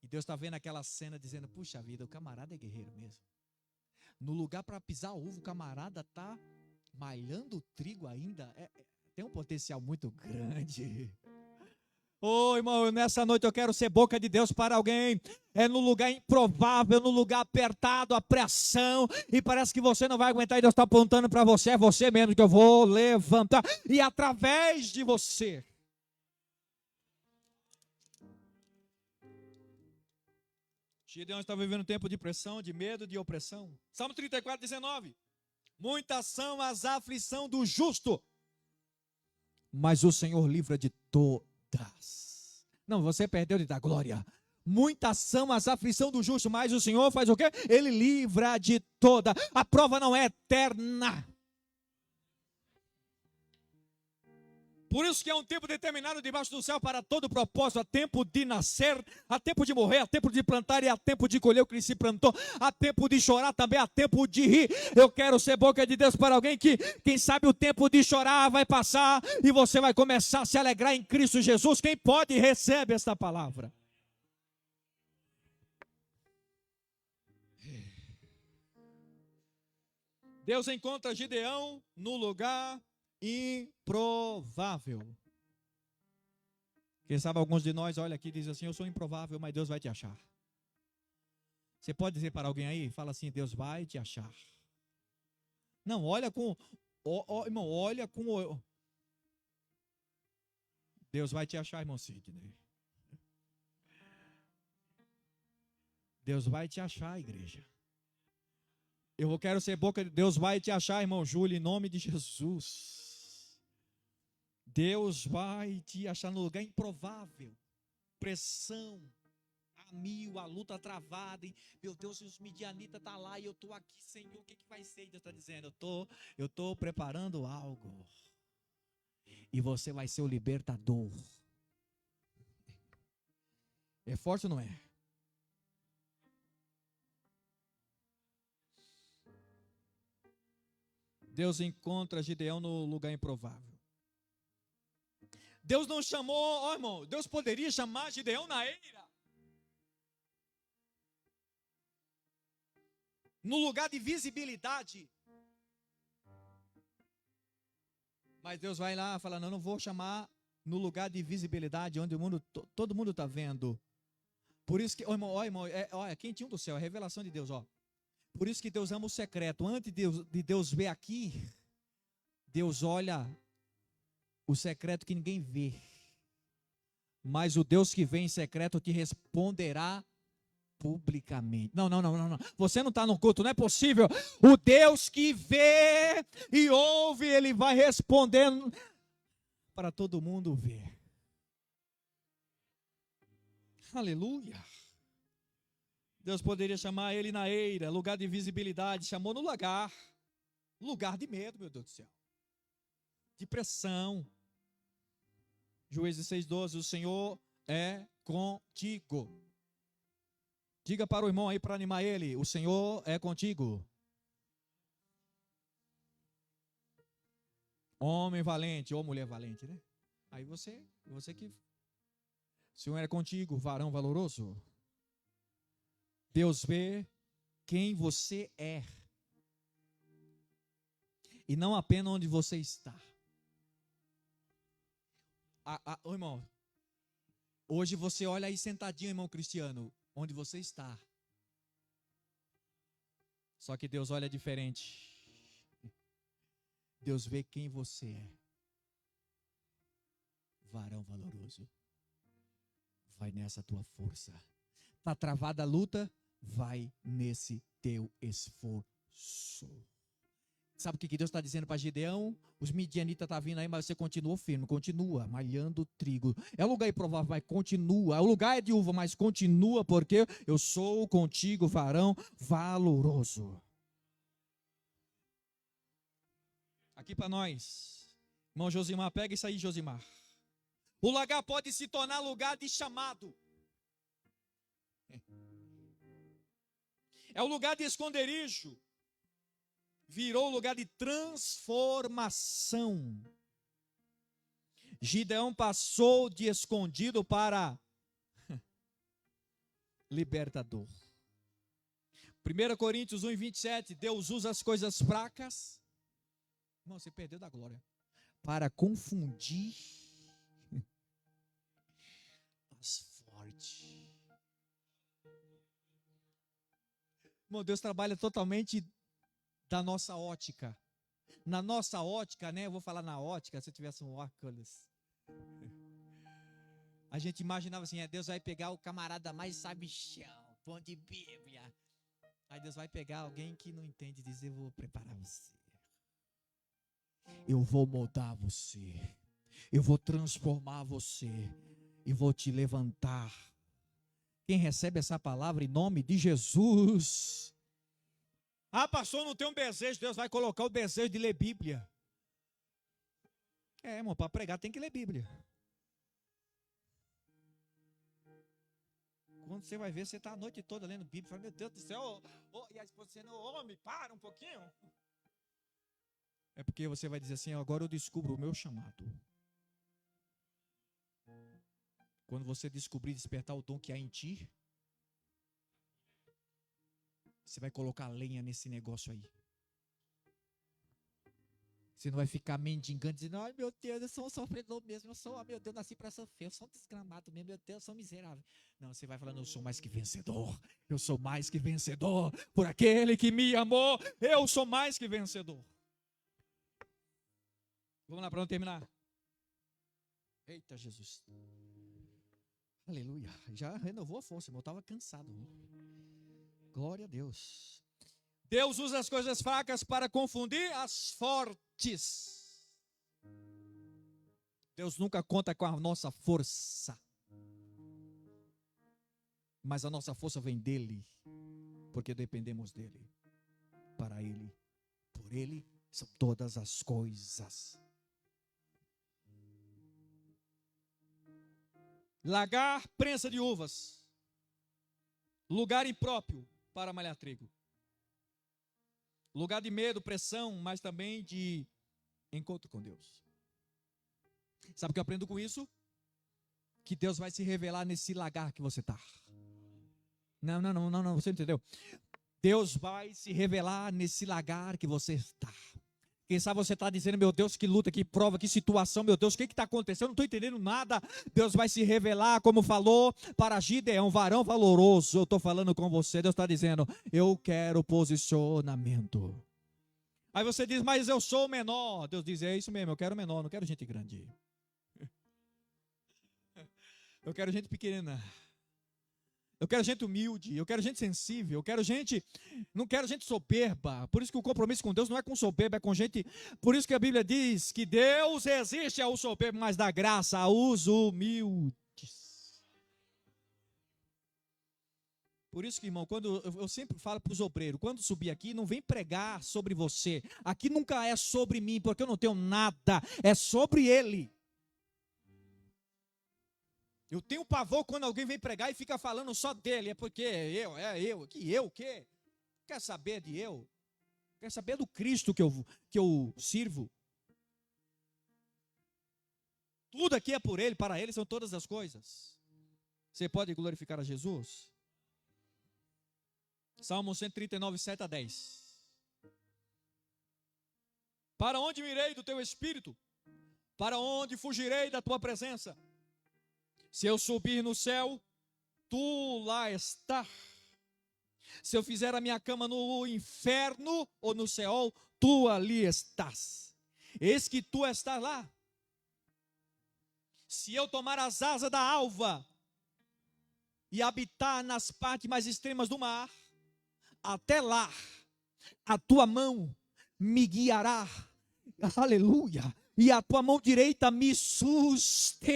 E Deus está vendo aquela cena dizendo: puxa vida, o camarada é guerreiro mesmo. No lugar para pisar uva, o camarada está malhando o trigo ainda. Tem um potencial muito grande. Ô, irmão, nessa noite eu quero ser boca de Deus para alguém. É no lugar improvável, no lugar apertado, a pressão, e parece que você não vai aguentar, e Deus está apontando para você: é você mesmo que eu vou levantar, e através de você. Gideão está vivendo um tempo de pressão, de medo, de opressão. Salmo 34, 19. Muitas são as aflições do justo, mas o Senhor livra de todas. Não, você perdeu de dar glória. Muitas são as aflições do justo, mas o Senhor faz o quê? Ele livra de toda. A prova não é eterna. Por isso que é um tempo determinado debaixo do céu para todo propósito. Há tempo de nascer, há tempo de morrer, há tempo de plantar e há tempo de colher o que se plantou. Há tempo de chorar também, há tempo de rir. Eu quero ser boca de Deus para alguém que, quem sabe, o tempo de chorar vai passar e você vai começar a se alegrar em Cristo Jesus. Quem pode, recebe esta palavra. Deus encontra Gideão no lugar improvável. Quem sabe alguns de nós olha aqui e diz assim: eu sou improvável, mas Deus vai te achar. Você pode dizer para alguém aí, fala assim: Deus vai te achar. Não, olha com, irmão, olha com, Deus vai te achar, irmão Sidney. Deus vai te achar, igreja. Eu quero ser boca de Deus vai te achar, irmão Júlio, em nome de Jesus. Deus vai te achar no lugar improvável. Pressão a mil, a luta travada. Meu Deus, os midianitas estão lá e eu estou aqui, Senhor, o que vai ser? Deus está dizendo, eu estou preparando algo. E você vai ser o libertador. É forte ou não é? Deus encontra Gideão no lugar improvável. Deus não chamou, ó irmão, Deus poderia chamar Gideão na eira. No lugar de visibilidade. Mas Deus vai lá falando, não, não vou chamar no lugar de visibilidade, onde todo mundo está vendo. Por isso que, ó irmão, olha, quentinho do céu, é a revelação de Deus, ó. Por isso que Deus ama o secreto. Antes de Deus ver aqui, Deus olha o secreto que ninguém vê. Mas o Deus que vê em secreto te responderá publicamente. Não. Você não está no culto, não é possível. O Deus que vê e ouve, Ele vai respondendo para todo mundo ver. Aleluia. Deus poderia chamar ele na eira, lugar de visibilidade, chamou no lugar de medo, meu Deus do céu, de pressão. Juízes 6:12, o Senhor é contigo. Diga para o irmão aí para animar ele, o Senhor é contigo. Homem valente ou mulher valente, né? Aí você que, o Senhor é contigo, varão valoroso. Deus vê quem você é e não apenas onde você está. Irmão, hoje você olha aí sentadinho, irmão cristiano, onde você está. Só que Deus olha diferente. Deus vê quem você é. Varão valoroso. Vai nessa tua força. Está travada a luta? Vai nesse teu esforço. Sabe o que Deus está dizendo para Gideão? Os midianitas estão vindo aí, mas você continua firme, continua malhando trigo. É um lugar improvável, mas continua. O lugar é de uva, mas continua, porque eu sou contigo, varão valoroso. Aqui para nós, irmão Josimar, pega isso aí, Josimar. O lugar pode se tornar lugar de chamado. É o lugar de esconderijo. Virou lugar de transformação. Gideão passou de escondido para libertador. 1 Coríntios 1:27, Deus usa as coisas fracas. Irmão, você perdeu da glória. Para confundir as fortes. Irmão, Deus trabalha totalmente da nossa ótica. Na nossa ótica, né? Eu vou falar na ótica, se eu tivesse um óculos. A gente imaginava assim, Deus vai pegar o camarada mais sabichão, bom de Bíblia. Aí Deus vai pegar alguém que não entende e dizer, eu vou preparar você. eu vou moldar você, eu vou transformar você e vou te levantar. Quem recebe essa palavra em nome de Jesus? Ah, pastor, não tem um desejo. Deus vai colocar o desejo de ler Bíblia. Irmão, para pregar tem que ler Bíblia. Quando você vai ver, você está a noite toda lendo Bíblia. Fala, meu Deus do céu, e a esposa dizendo, homem, para um pouquinho. É porque você vai dizer assim, agora eu descubro o meu chamado. Quando você descobrir, despertar o dom que há em ti, você vai colocar lenha nesse negócio aí. Você não vai ficar mendigando, dizendo, ai meu Deus, eu sou um sofredor mesmo, meu Deus, nasci para sofrer, eu sou um desgramado mesmo, meu Deus, eu sou miserável. Não, você vai falando, eu sou mais que vencedor, eu sou mais que vencedor, por aquele que me amou, eu sou mais que vencedor. Vamos lá para não terminar. Eita Jesus. Aleluia, já renovou a força, eu estava cansado. Glória a Deus. Deus usa as coisas fracas para confundir as fortes. Deus nunca conta com a nossa força, mas a nossa força vem dele, porque dependemos dele. Para ele, por ele são todas as coisas. Lagar prensa de uvas, lugar impróprio para malhar trigo. Lugar de medo, pressão, mas também de encontro com Deus. Sabe o que eu aprendo com isso? Que Deus vai se revelar nesse lagar que você está. Não, você não entendeu. Deus vai se revelar nesse lagar que você está. Quem sabe você está dizendo, meu Deus, que luta, que prova, que situação, meu Deus, o que está acontecendo? Eu não estou entendendo nada. Deus vai se revelar, como falou para Gideão, varão valoroso. Eu estou falando com você. Deus está dizendo, eu quero posicionamento. Aí você diz, mas eu sou o menor. Deus diz, é isso mesmo, eu quero menor, não quero gente grande. Eu quero gente pequena. Eu quero gente humilde, eu quero gente sensível, não quero gente soberba. Por isso que o compromisso com Deus não é com soberba, é com gente. Por isso que a Bíblia diz que Deus resiste ao soberbo, mas dá graça aos humildes. Por isso que, irmão, quando eu sempre falo para os obreiros, quando subir aqui, não vem pregar sobre você. Aqui nunca é sobre mim, porque eu não tenho nada, é sobre ele. Eu tenho pavor quando alguém vem pregar e fica falando só dele, é porque o quê? Quer saber de eu? Quer saber do Cristo que eu sirvo? Tudo aqui é por ele, para ele são todas as coisas. Você pode glorificar a Jesus? Salmo 139, 7 a 10. Para onde me irei do teu espírito? Para onde fugirei da tua presença? Se eu subir no céu, tu lá estás. Se eu fizer a minha cama no inferno ou no Seol, tu ali estás. Eis que tu estás lá. Se eu tomar as asas da alva e habitar nas partes mais extremas do mar, até lá a tua mão me guiará. Aleluia. E a tua mão direita me susterá.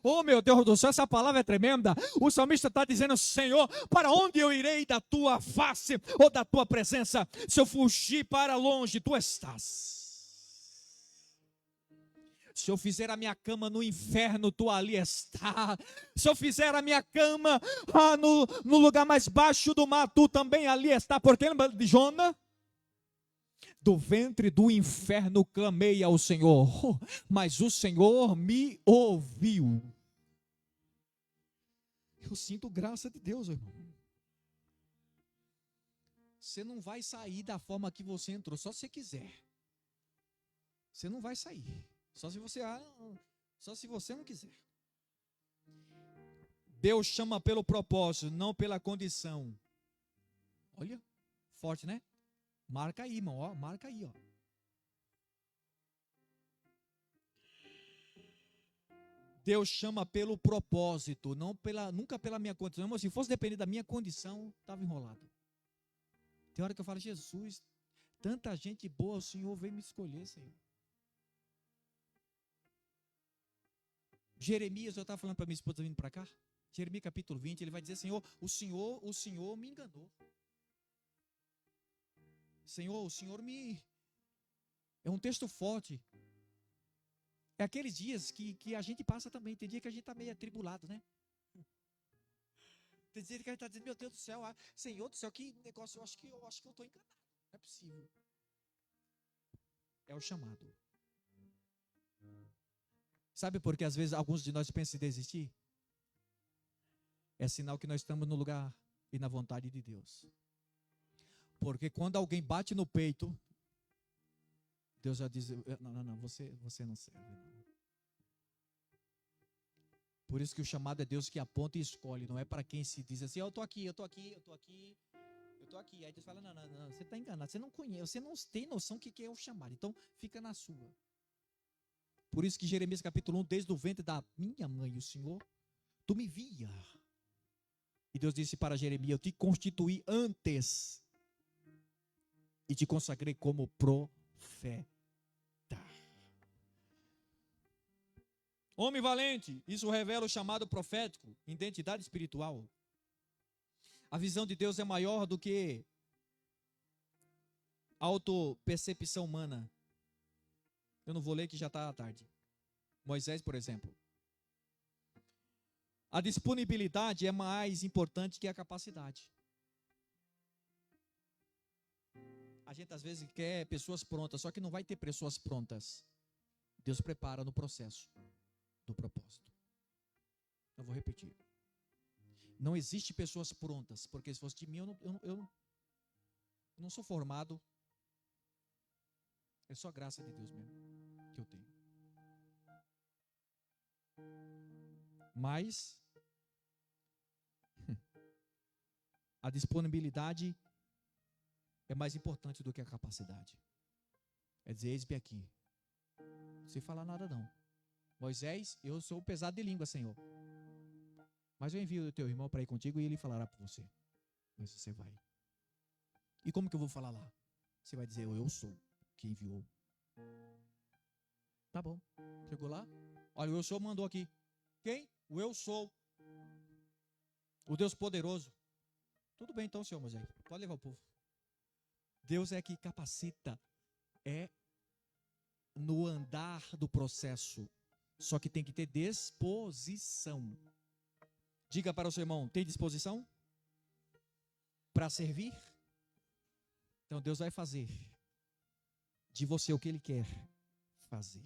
Oh meu Deus do céu, essa palavra é tremenda. O salmista está dizendo, Senhor, para onde eu irei da tua face ou da tua presença? Se eu fugir para longe, tu estás. Se eu fizer a minha cama no inferno, tu ali está. Se eu fizer a minha cama no lugar mais baixo do mar, tu também ali está. Porque lembra de Jonas? Do ventre do inferno clamei ao Senhor, mas o Senhor me ouviu. Eu sinto graça de Deus, irmão. Você não vai sair da forma que você entrou, só se você quiser. Você não vai sair, só se você não quiser. Deus chama pelo propósito, não pela condição. Olha, forte, né? Marca aí, irmão, ó, marca aí, ó. Deus chama pelo propósito, nunca pela minha condição. Irmão, se fosse depender da minha condição, estava enrolado. Tem hora que eu falo, Jesus, Tanta gente boa, o Senhor veio me escolher, Senhor. Jeremias, eu estava falando para minha esposa vindo para cá. Jeremias capítulo 20, ele vai dizer: Senhor, o Senhor me enganou. Senhor, o Senhor me... É um texto forte. É aqueles dias que a gente passa também. Tem dia que a gente está meio atribulado, né? Tem dia que a gente está dizendo: meu Deus do céu, Senhor do céu, que negócio, eu acho que eu estou enganado. Não é possível. É o chamado. Sabe por que às vezes alguns de nós pensam em desistir? É sinal que nós estamos no lugar e na vontade de Deus. Porque quando alguém bate no peito, Deus já diz: não, você não serve. Não. Por isso que o chamado é Deus que aponta e escolhe, não é para quem se diz assim: eu estou aqui. Aí Deus fala: não, você está enganado, você não conhece, você não tem noção do que é o chamado, então fica na sua. Por isso que Jeremias capítulo 1, desde o ventre da minha mãe, o Senhor, tu me via. E Deus disse para Jeremias: eu te constituí antes e te consagrei como profeta. Homem valente, isso revela o chamado profético, identidade espiritual. A visão de Deus é maior do que a autopercepção humana. Eu não vou ler que já está à tarde. Moisés, por exemplo. A disponibilidade é mais importante que a capacidade. A gente às vezes quer pessoas prontas, só que não vai ter pessoas prontas. Deus prepara no processo do propósito. Eu vou repetir. Não existe pessoas prontas, porque se fosse de mim, eu não sou formado. É só graça de Deus mesmo que eu tenho. Mas a disponibilidade é mais importante do que a capacidade. É dizer: eis-me aqui. Não sei falar nada não. Moisés, eu sou pesado de língua, Senhor. Mas eu envio o teu irmão para ir contigo e ele falará por você. Mas você vai. E como que eu vou falar lá? Você vai dizer: eu sou que enviou. Tá bom. Chegou lá? Olha, o eu sou mandou aqui. Quem? O eu sou. O Deus poderoso. Tudo bem então, senhor Moisés. Pode levar o povo. Deus é que capacita. É no andar do processo. Só que tem que ter disposição. Diga para o seu irmão: tem disposição? Para servir? Então Deus vai fazer de você o que Ele quer fazer.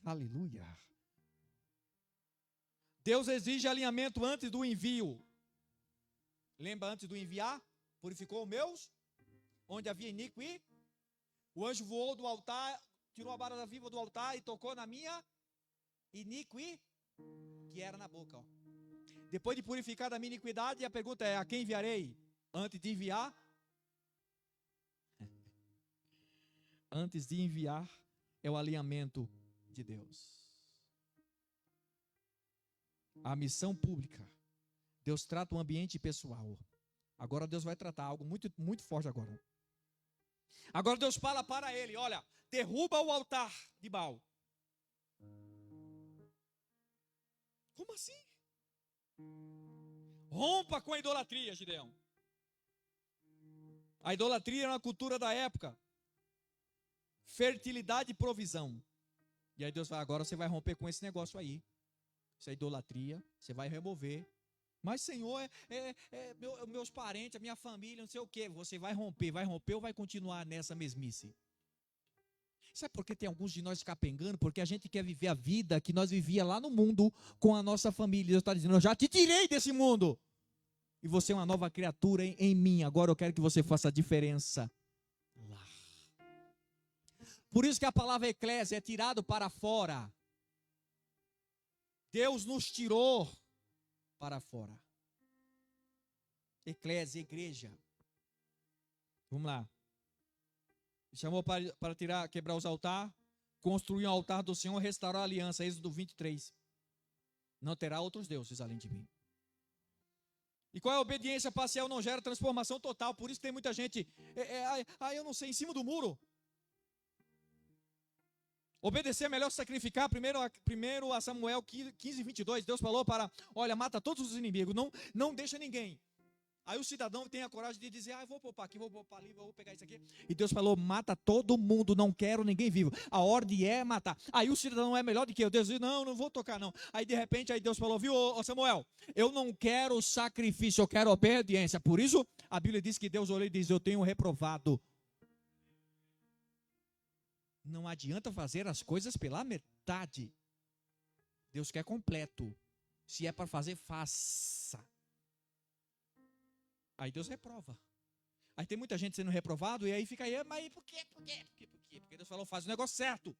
Aleluia. Deus exige alinhamento antes do envio. Lembra antes do enviar? Purificou os meus, onde havia iniquidade. O anjo voou do altar, tirou a vara viva do altar e tocou na minha iniquidade, que era na boca. Ó. Depois de purificar da minha iniquidade, a pergunta é: a quem enviarei? Antes de enviar? Antes de enviar é o alinhamento de Deus. A missão pública. Deus trata o ambiente pessoal. Agora Deus vai tratar algo muito, muito forte agora. Agora Deus fala para ele: olha, derruba o altar de Baal. Como assim? Rompa com a idolatria, Gideão. A idolatria era uma cultura da época. Fertilidade e provisão. E aí Deus fala: agora você vai romper com esse negócio aí. Isso é idolatria, você vai remover. Mas Senhor, meus parentes, a minha família, não sei o que. Você vai romper ou vai continuar nessa mesmice? Sabe por que tem alguns de nós capengando? Porque a gente quer viver a vida que nós vivia lá no mundo com a nossa família. Deus está dizendo: eu já te tirei desse mundo. E você é uma nova criatura em mim. Agora eu quero que você faça a diferença lá. Por isso que a palavra eclésia é tirado para fora. Deus nos tirou para fora. Eclésia, igreja. Vamos lá. Chamou para tirar, quebrar os altares, construir um altar do Senhor, restaurar a aliança. Êxodo 23. Não terá outros deuses além de mim. E qual é a obediência parcial? Não gera transformação total. Por isso tem muita gente, eu não sei, em cima do muro. Obedecer é melhor que sacrificar. Primeiro a Samuel 15:22, Deus falou olha, mata todos os inimigos, não deixa ninguém. Aí o cidadão tem a coragem de dizer, eu vou poupar aqui, vou poupar ali, vou pegar isso aqui. E Deus falou, mata todo mundo, não quero ninguém vivo. A ordem é matar. Aí o cidadão é melhor do que eu. Deus diz, não vou tocar não. Aí de repente, Deus falou, viu, Samuel, eu não quero sacrifício, eu quero obediência. Por isso, a Bíblia diz que Deus olhou e diz, eu tenho reprovado. Não adianta fazer as coisas pela metade. Deus quer completo. Se é para fazer, faça. Aí Deus reprova. Aí tem muita gente sendo reprovado e aí fica aí, mas por quê? Porque Deus falou, faz o negócio certo.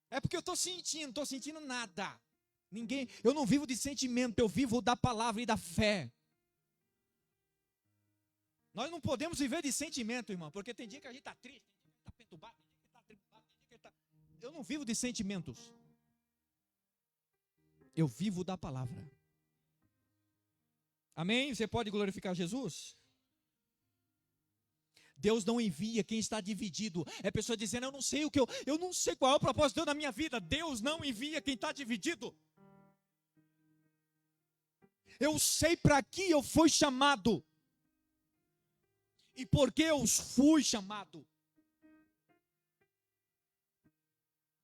É porque eu estou sentindo nada. Eu não vivo de sentimento, eu vivo da palavra e da fé. Nós não podemos viver de sentimento, irmão, porque tem dia que a gente está triste, tem dia que está perturbado, tem dia que está tribulado, tem dia que está... Eu não vivo de sentimentos. Eu vivo da palavra. Amém? Você pode glorificar Jesus? Deus não envia quem está dividido. É pessoa dizendo, eu não sei qual é o propósito de Deus na minha vida. Deus não envia quem está dividido. Eu sei para que eu fui chamado. E por que eu fui chamado.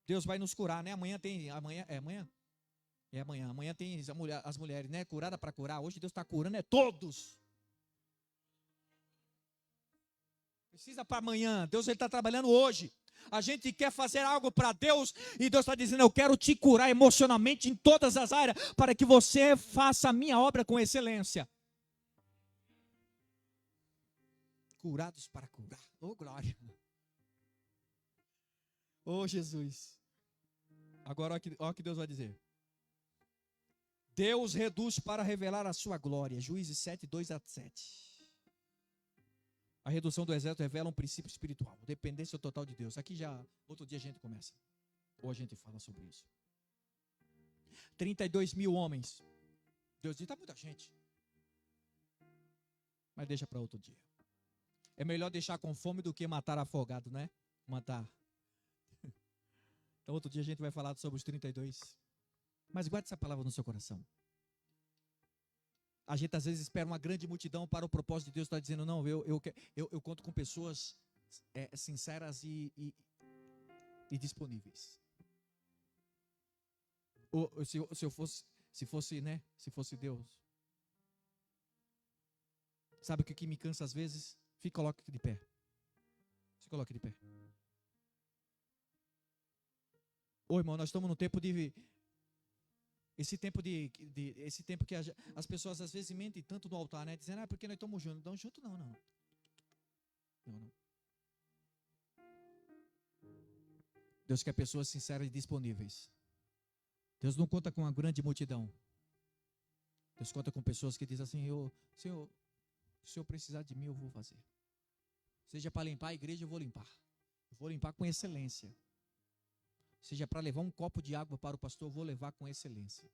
Deus vai nos curar, né? Amanhã tem as mulheres, né? Curada para curar. Hoje Deus está curando todos. Precisa para amanhã. Deus está trabalhando hoje. A gente quer fazer algo para Deus e Deus está dizendo, eu quero te curar emocionalmente em todas as áreas para que você faça a minha obra com excelência. Curados para curar. Oh, glória. Oh, Jesus. Agora, olha o que Deus vai dizer. Deus reduz para revelar a sua glória. Juízes 7:2-7. A redução do exército revela um princípio espiritual. Dependência total de Deus. Aqui já, outro dia a gente começa. Ou a gente fala sobre isso. 32 mil homens. Deus diz, está muita gente. Mas deixa para outro dia. É melhor deixar com fome do que matar afogado, né? Matar. Então outro dia a gente vai falar sobre os 32. Mas guarde essa palavra no seu coração. A gente às vezes espera uma grande multidão para o propósito de Deus. Está dizendo, não, eu conto com pessoas sinceras e disponíveis. Se fosse Deus. Sabe o que me cansa às vezes? Coloque de pé. Se coloque de pé. Ô irmão, nós estamos no tempo de... Esse tempo que as pessoas às vezes mentem tanto no altar, né? Dizendo, porque nós estamos juntos. Não, junto não. Deus quer pessoas sinceras e disponíveis. Deus não conta com uma grande multidão. Deus conta com pessoas que dizem assim, Senhor, se o Senhor precisar de mim, eu vou fazer. Seja para limpar a igreja, eu vou limpar. Eu vou limpar com excelência. Seja para levar um copo de água para o pastor, eu vou levar com excelência.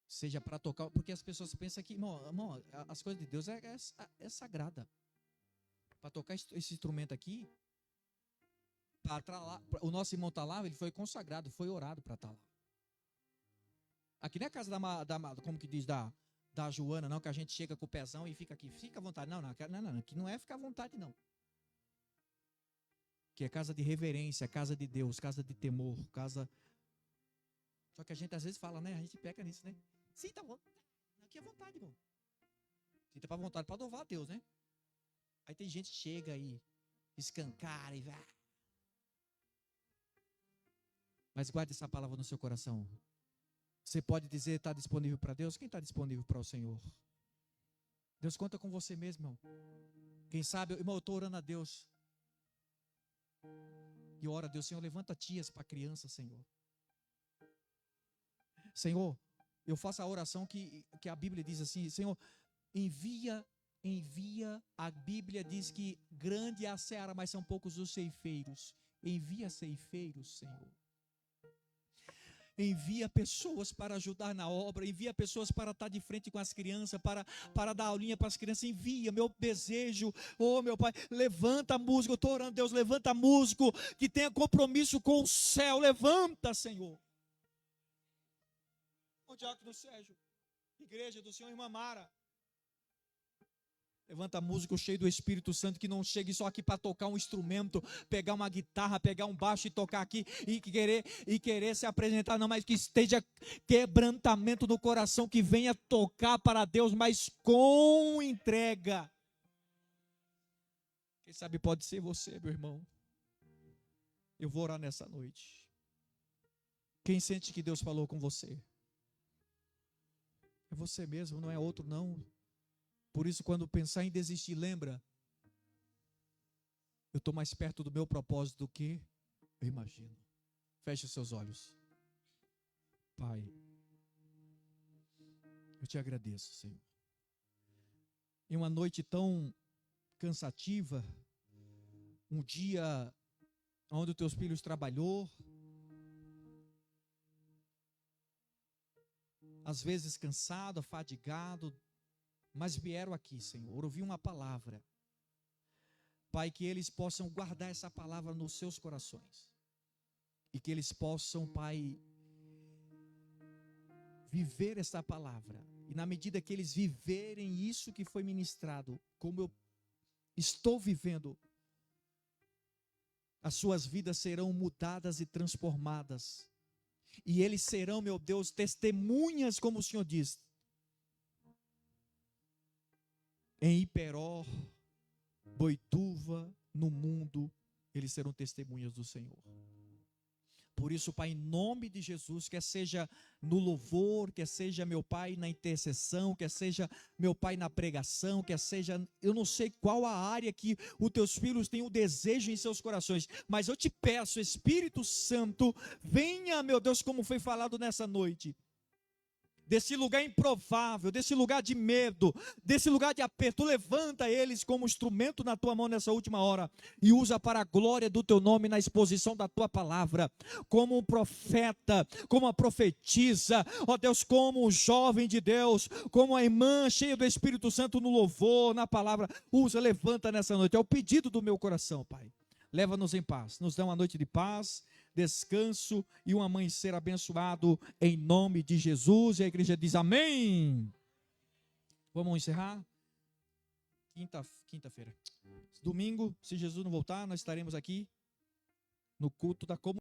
Seja para tocar, porque as pessoas pensam que, irmão, as coisas de Deus é sagrada. Para tocar esse instrumento aqui, o nosso irmão está lá, ele foi consagrado, foi orado para estar lá. Aqui não é a casa como que diz, da Joana, não, que a gente chega com o pezão e fica aqui, fica à vontade. Não, aqui não é ficar à vontade, não. Que é casa de reverência, casa de Deus, casa de temor, casa... Só que a gente às vezes fala, né? A gente peca nisso, né? Sinta à vontade. Aqui é vontade, irmão. Sinta para vontade para louvar a Deus, né? Aí tem gente que chega aí, escancara e vai. Mas guarde essa palavra no seu coração. Você pode dizer, está disponível para Deus? Quem está disponível para o Senhor? Deus conta com você mesmo, irmão. Quem sabe, irmão, eu estou orando a Deus. E ora a Deus, Senhor, levanta tias para criança, Senhor. Senhor, eu faço a oração que a Bíblia diz assim, Senhor, envia, a Bíblia diz que grande é a seara, mas são poucos os ceifeiros. Envia ceifeiros, Senhor. envia pessoas para ajudar na obra, envia pessoas para estar de frente com as crianças, para dar aulinha para as crianças, envia, meu desejo, oh meu Pai, levanta músico, eu estou orando, Deus, levanta músico, que tenha compromisso com o céu, levanta, Senhor. O diácono Sérgio, igreja do Senhor, irmã Mara, levanta músico cheio do Espírito Santo, que não chegue só aqui para tocar um instrumento, pegar uma guitarra, pegar um baixo e tocar aqui e querer se apresentar, não, mas que esteja quebrantamento do coração, que venha tocar para Deus, mas com entrega. Quem sabe pode ser você, meu irmão. Eu vou orar nessa noite. Quem sente que Deus falou com você? É você mesmo, não é outro não. Por isso, quando pensar em desistir, lembra, eu estou mais perto do meu propósito do que eu imagino. Feche os seus olhos. Pai, eu te agradeço, Senhor. Em uma noite tão cansativa, um dia onde os teus filhos trabalhou, às vezes cansado, afadigado, mas vieram aqui, Senhor, ouvir uma palavra. Pai, que eles possam guardar essa palavra nos seus corações. E que eles possam, Pai, viver essa palavra. E na medida que eles viverem isso que foi ministrado, como eu estou vivendo, as suas vidas serão mudadas e transformadas. E eles serão, meu Deus, testemunhas, como o Senhor diz, em Iperó, Boituva, no mundo, eles serão testemunhas do Senhor. Por isso, Pai, em nome de Jesus, quer seja no louvor, quer seja, meu Pai, na intercessão, quer seja, meu Pai, na pregação, quer seja, eu não sei qual a área que os teus filhos têm o desejo em seus corações, mas eu te peço, Espírito Santo, venha, meu Deus, como foi falado nessa noite, desse lugar improvável, desse lugar de medo, desse lugar de aperto, levanta eles como instrumento na tua mão nessa última hora, e usa para a glória do teu nome na exposição da tua palavra, como um profeta, como uma profetisa, ó Deus, como um jovem de Deus, como a irmã cheia do Espírito Santo no louvor, na palavra, usa, levanta nessa noite, é o pedido do meu coração, Pai, leva-nos em paz, nos dá uma noite de paz, descanso e um amanhecer abençoado em nome de Jesus. E a igreja diz amém. Vamos encerrar? Quinta-feira. Domingo, se Jesus não voltar, nós estaremos aqui no culto da comunidade.